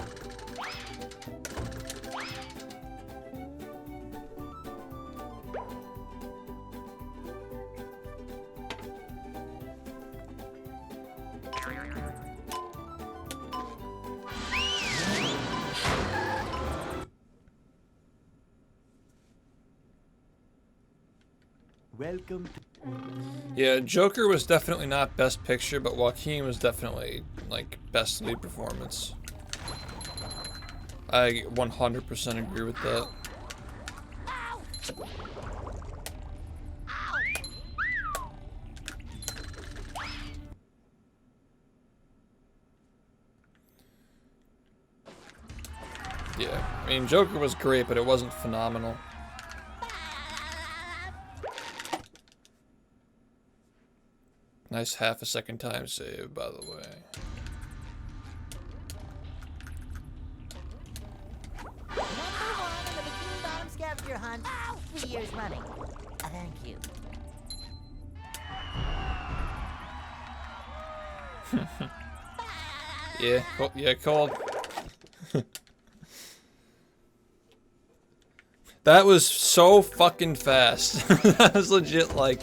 Welcome to... Yeah, Joker was definitely not best picture, but Joaquin was definitely like best lead performance. I 100% agree with that. Yeah, I mean, Joker was great, but it wasn't phenomenal. Nice half a second time save, by the way. Number 1 in the Bikini Bottom scavenger hunt, 3 years running. Thank you. Yeah, yeah, cold. That was so fucking fast. That was legit, like,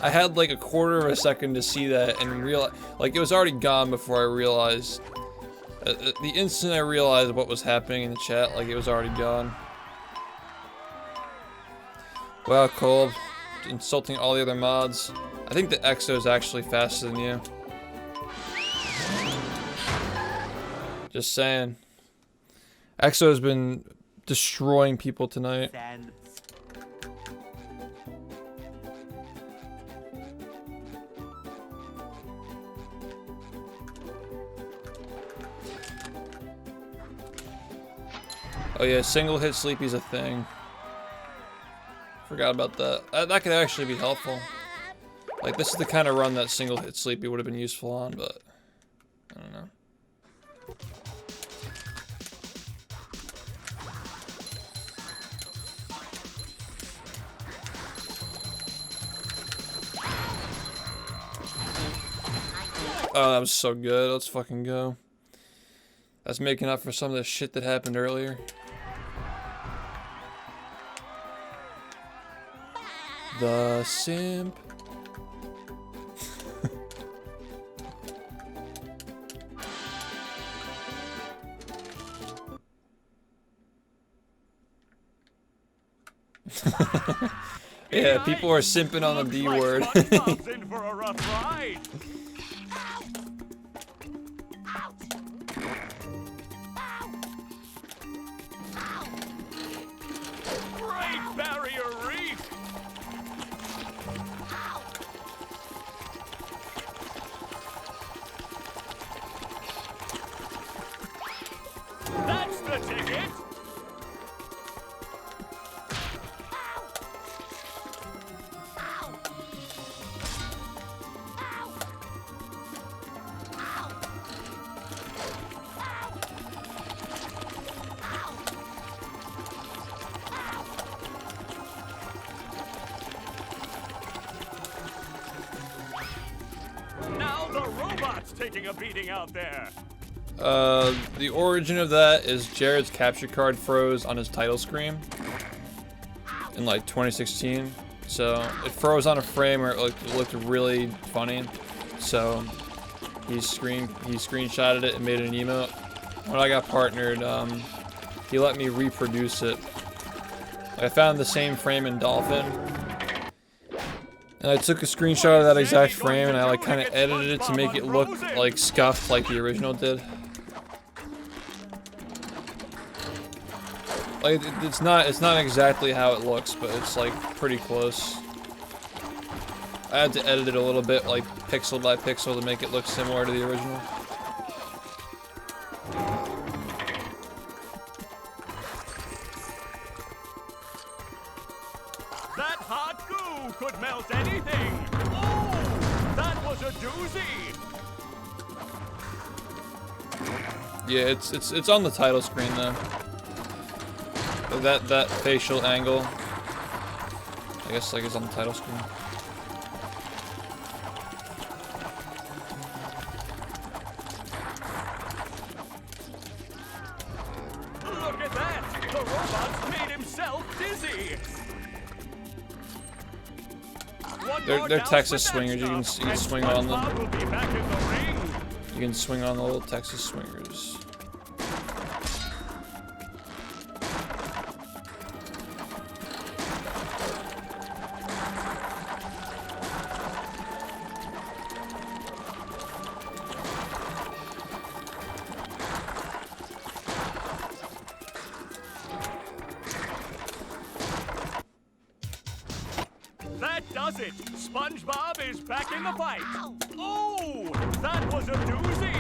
I had like a quarter of a second to see that and realize, like, it was already gone before I realized. The instant I realized what was happening in the chat, like, it was already gone. Wow, Cole, insulting all the other mods. I think the EXO is actually faster than you. Just saying. EXO has been destroying people tonight. Sand. Oh yeah, single hit sleepy's a thing. Forgot about that. That could actually be helpful. Like, this is the kind of run that single hit sleepy would have been useful on, but I don't know. Oh, that was so good. Let's fucking go. That's making up for some of the shit that happened earlier. The simp. Yeah, people are simping on the B word. SpongeBob's in for a rough ride. Great Barrier Reef. That's the ticket. Now the robot's taking a beating out there. The origin of that is Jared's capture card froze on his title screen in like 2016. So it froze on a frame where it looked really funny. So he screenshotted it and made an emote. When I got partnered, he let me reproduce it. I found the same frame in Dolphin, and I took a screenshot of that exact frame and I like kind of edited it to make it look like scuffed like the original did. Like, it's not exactly how it looks, but it's like pretty close. I had to edit it a little bit, like pixel by pixel, to make it look similar to the original. That hot goo could melt anything. Oh, that was a doozy. Yeah, it's on the title screen though. That facial angle, I guess, like, is on the title screen. Look at that! The robot's made himself dizzy. They're Texas swingers. You can swing on them. SpongeBob will be back in the ring. You can swing on the little Texas swingers. That does it. SpongeBob is back in the fight. Oh, that was a doozy.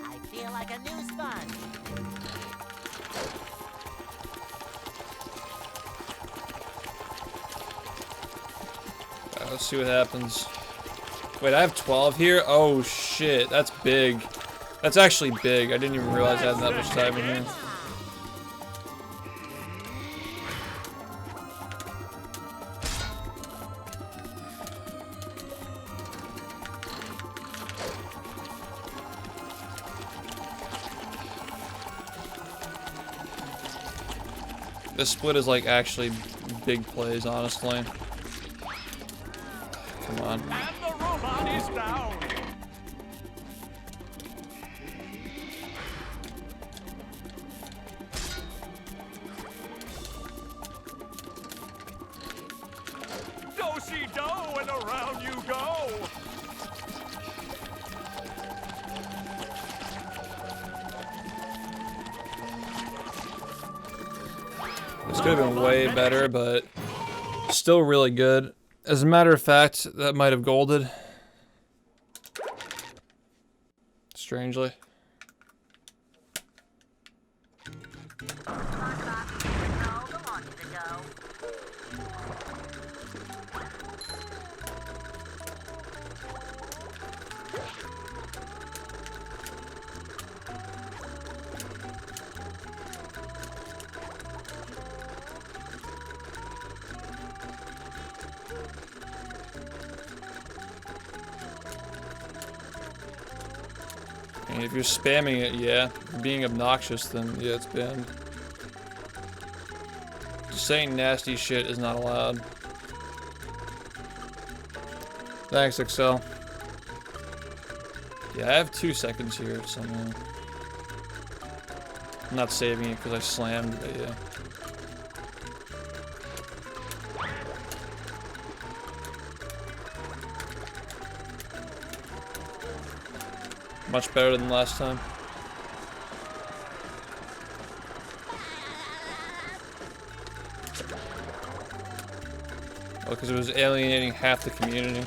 I feel like a new sponge. Let's see what happens. Wait, I have 12 here? Oh shit, that's big. That's actually big. I didn't even realize I had that much time in here. This split is like actually big plays, honestly. Come on. And the robot is down. Do-si-do and around you go. This could have been way better, but still really good. As a matter of fact, that might have golded. Strangely. And if you're spamming it, yeah. Being obnoxious, then yeah, it's banned. Just saying nasty shit is not allowed. Thanks, Excel. Yeah, I have 2 seconds here, so I'm not saving it because I slammed, but yeah. Much better than last time. Oh, because it was alienating half the community.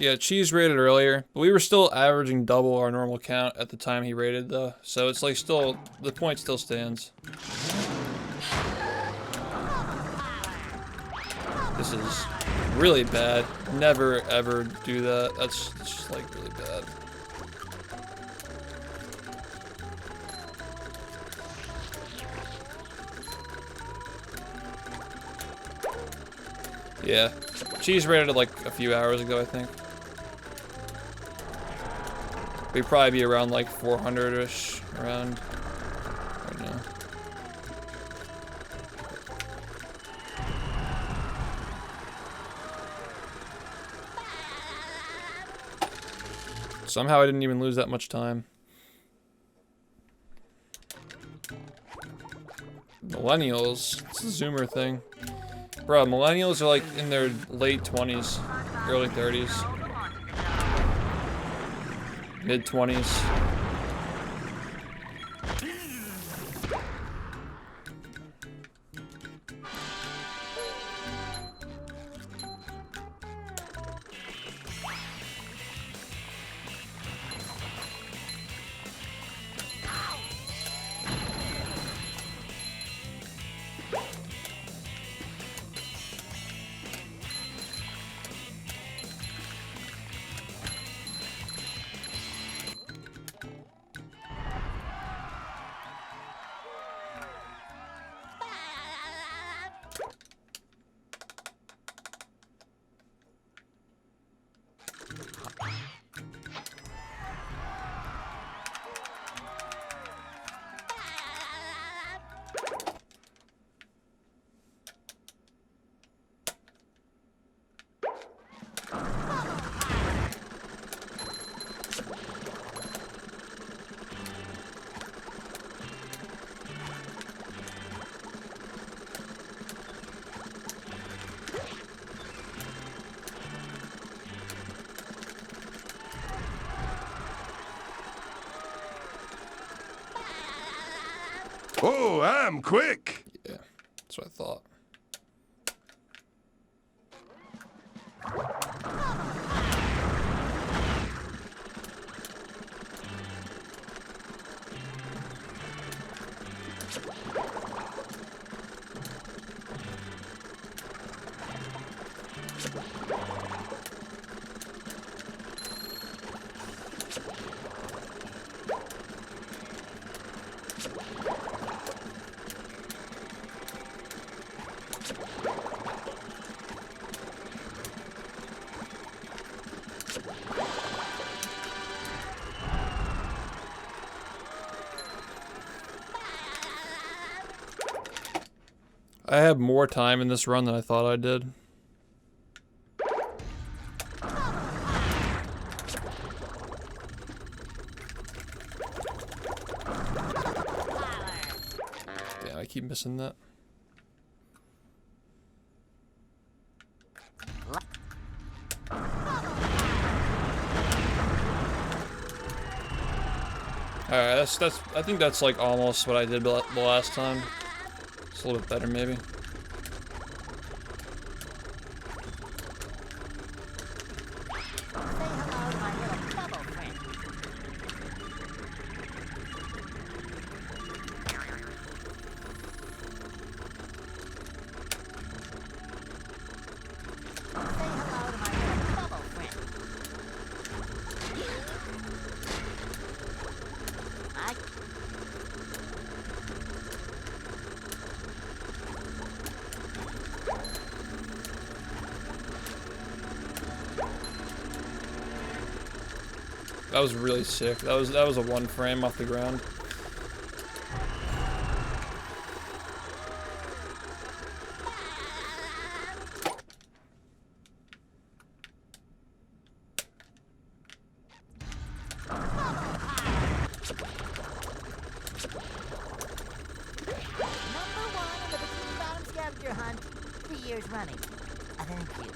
Yeah, Cheese rated earlier, but we were still averaging double our normal count at the time he rated though, so it's like still, the point still stands. This is really bad. Never ever do that. That's just like really bad. Yeah, Cheese rated it like a few hours ago, I think. We'd probably be around like 400-ish around right now. Somehow I didn't even lose that much time. Millennials, it's the Zoomer thing. Bro, millennials are like in their late 20s, early 30s. Mid-20s. Oh, I'm quick. Yeah, that's what I thought. I have more time in this run than I thought I did. Damn, I keep missing that. Alright, that's I think that's like almost what I did the last time. It's a little bit better maybe. That was really sick. That was a 1 frame off the ground. Number 1 in the Bikini Bottom scavenger hunt, 3 years running. Thank you.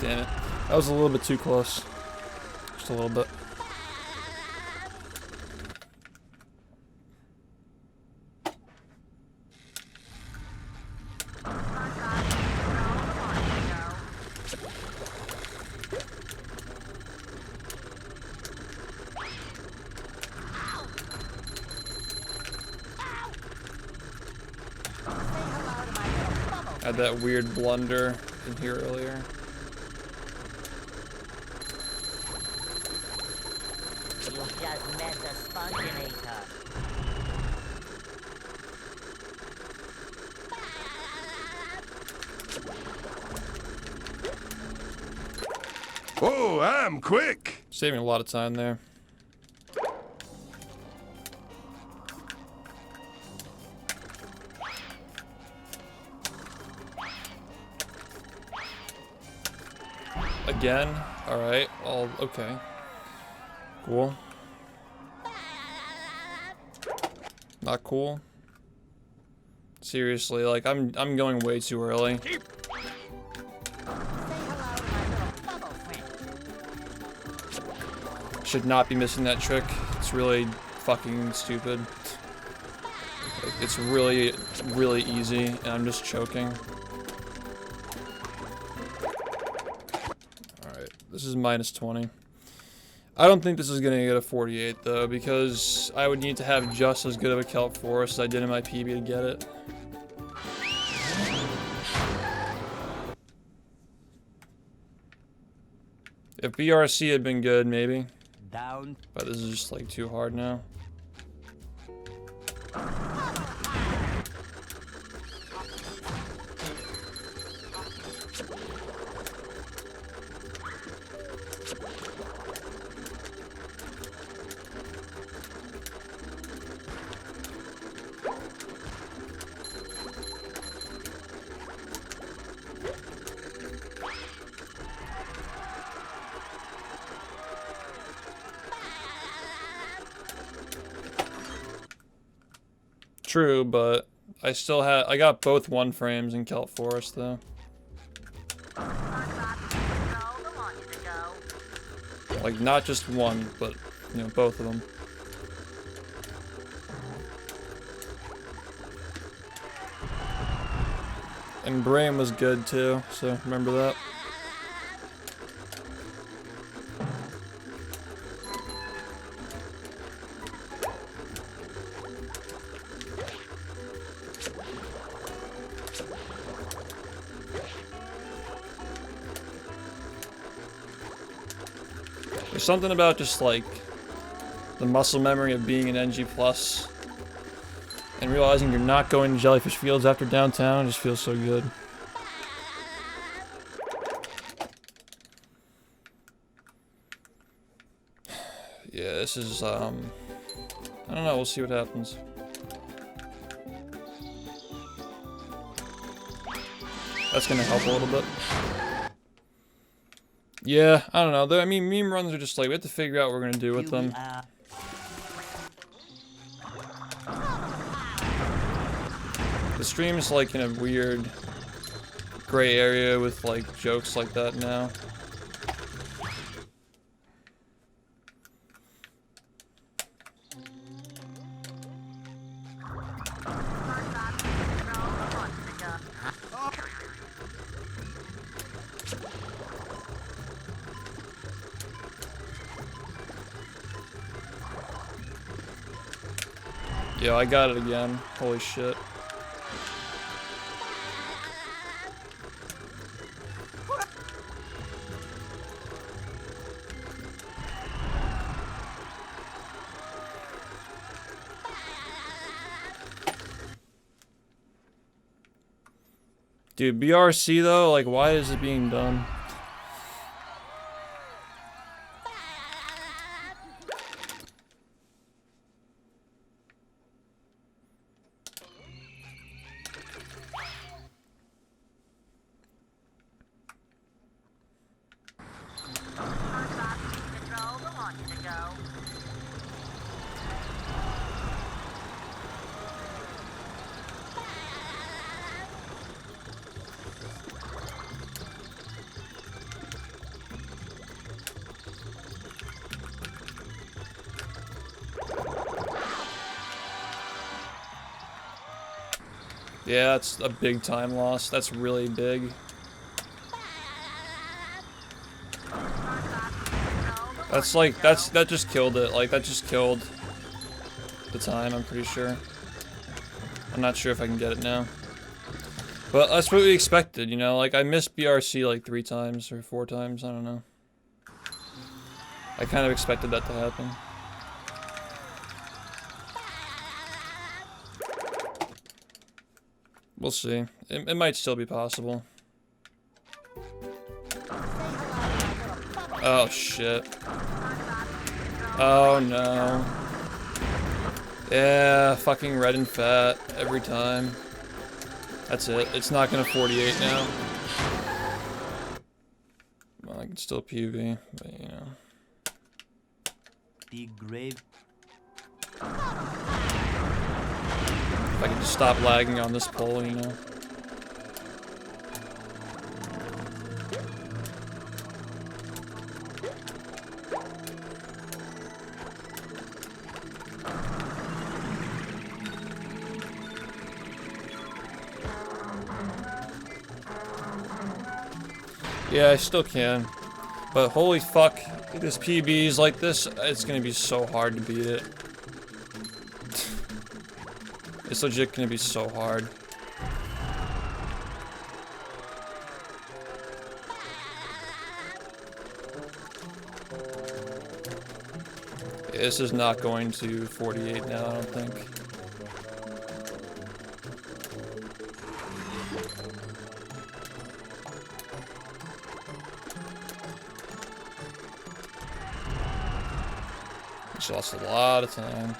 Damn it. That was a little bit too close. Just a little bit. Had that weird blunder in here earlier. You just met the Sponginator. Oh, I'm quick. Saving a lot of time there. Again? Alright, all okay. Cool. Not cool. Seriously, like I'm going way too early. Should not be missing that trick. It's really fucking stupid. Like, it's really, really easy, and I'm just choking. Alright, this is minus 20. I don't think this is gonna get a 48 though, because I would need to have just as good of a kelp forest as I did in my PB to get it. If BRC had been good, maybe. Down. But this is just like too hard now. True, but I still had I got both 1 frames in Kelp Forest though. Like not just one, but you know, both of them. And Brain was good too, so remember that. something about just like the muscle memory of being an NG plus and realizing you're not going to Jellyfish Fields after downtown just feels so good. Yeah, this is I don't know, we'll see what happens. That's gonna help a little bit. Yeah, I don't know. I mean, meme runs are just like, we have to figure out what we're gonna do with them. The stream is like in a weird gray area with like jokes like that now. Yo, I got it again. Holy shit. Dude, BRC though, like, why is it being done? Yeah, that's a big time loss. That's really big. That's like, that just killed it. Like, that just killed the time, I'm pretty sure. I'm not sure if I can get it now. But that's what we expected, you know? Like, I missed BRC like 3 times or 4 times, I don't know. I kind of expected that to happen. We'll see. It might still be possible. Oh, shit. Oh, no. Yeah, fucking red and fat every time. That's it. It's not gonna 48 now. Well, I can still PV, but you know. The grave. If I could just stop lagging on this pole, you know. Yeah, I still can. But holy fuck, this PBs like this, it's gonna be so hard to beat it. It's legit gonna be so hard. Yeah, this is not going to 48 now, I don't think. Just lost a lot of time.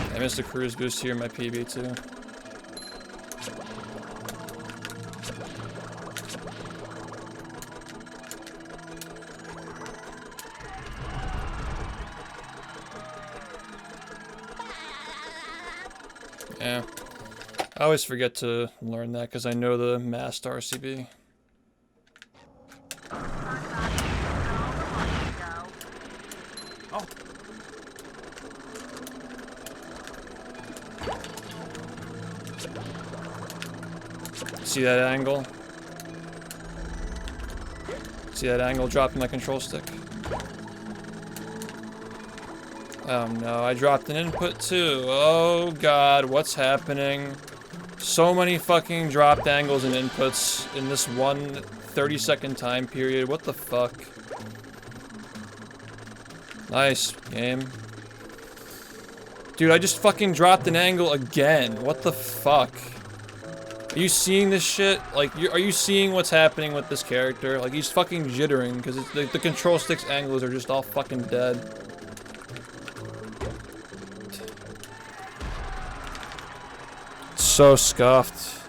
I missed a cruise boost here in my PB too. Yeah. I always forget to learn that because I know the masked RCB. Oh, See that angle? See that angle dropping my control stick? Oh no, I dropped an input too. Oh god, what's happening? So many fucking dropped angles and inputs in this one 30-second time period. What the fuck? Nice game. Dude, I just fucking dropped an angle again. What the fuck? Are you seeing this shit? Like, are you seeing what's happening with this character? Like, he's fucking jittering because the control stick's angles are just all fucking dead. So scuffed.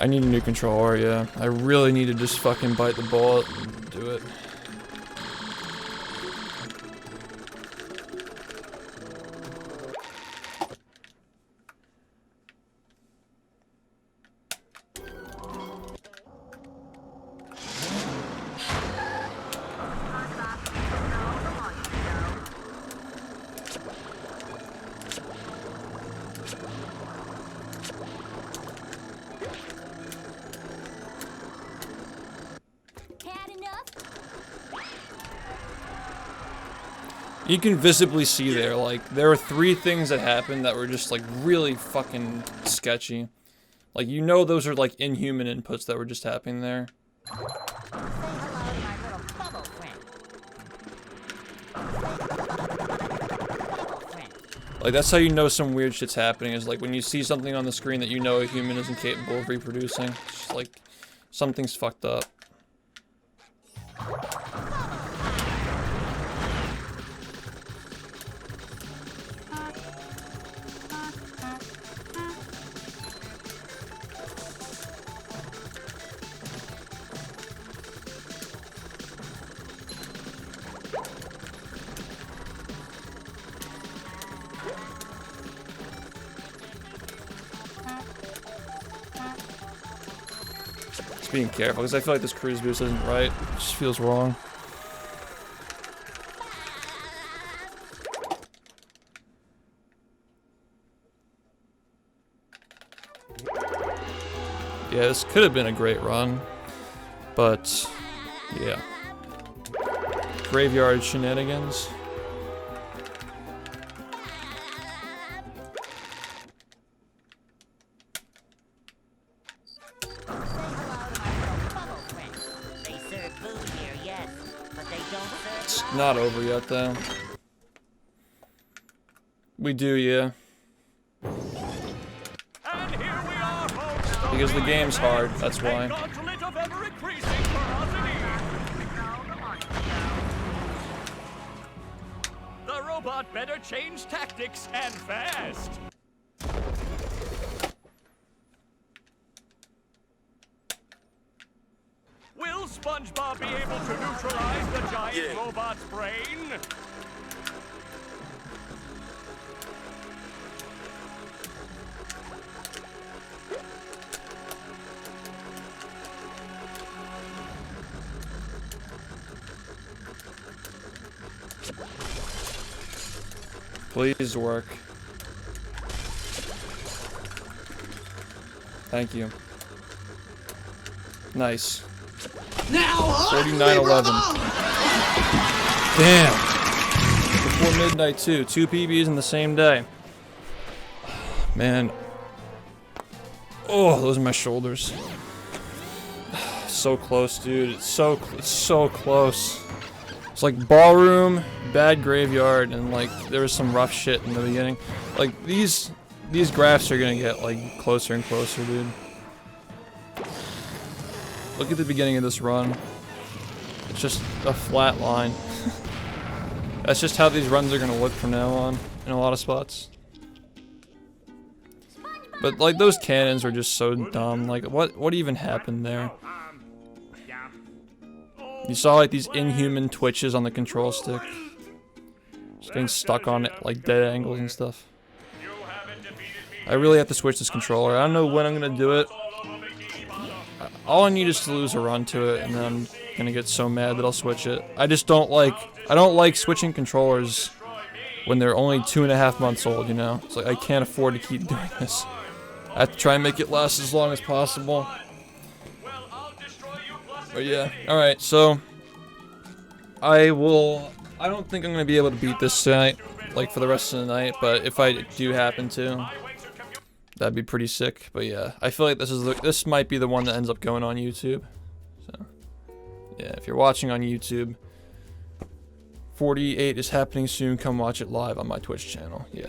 I need a new controller, yeah. I really need to just fucking bite the bullet and do it. You can visibly see there, like, there are 3 things that happened that were just, like, really fucking sketchy. Like, you know those are, like, inhuman inputs that were just happening there. Say hello to my little bubble friend. Bubble friend. Like, that's how you know some weird shit's happening, is, like, when you see something on the screen that you know a human isn't capable of reproducing. It's just, like, something's fucked up. Being careful, because I feel like this cruise boost isn't right. It just feels wrong. Yeah, this could have been a great run, but yeah. Graveyard shenanigans. It's not over yet, though. We do, yeah. And here we are, folks. Because the game's hard, that's why. Gauntlet of ever-increasing ferocity. The robot better change tactics and fast. Will SpongeBob be able to neutralize the giant robot's brain? Please work. Thank you. Nice. Now 49-11. Damn. Before midnight too. 2 PBs in the same day. Man. Oh, those are my shoulders. So close, dude. It's so close. It's like ballroom, bad graveyard, and like there was some rough shit in the beginning. Like these graphs are gonna get like closer and closer, dude. Look at the beginning of this run. It's just a flat line. That's just how these runs are gonna look from now on in a lot of spots. But like those cannons are just so dumb. Like what even happened there? You saw like these inhuman twitches on the control stick. Just getting stuck on it, like dead angles and stuff. I really have to switch this controller. I don't know when I'm gonna do it. All I need is to lose a run to it, and then I'm gonna get so mad that I'll switch it. I just don't like switching controllers when they're only 2.5 months old, you know? It's like, I can't afford to keep doing this. I have to try and make it last as long as possible. But yeah, alright, so I don't think I'm gonna be able to beat this tonight, like for the rest of the night, but if I do happen to, that'd be pretty sick. But yeah, I feel like this might be the one that ends up going on YouTube. So yeah, if you're watching on YouTube, 48 is happening soon. Come watch it live on my Twitch channel. Yeah.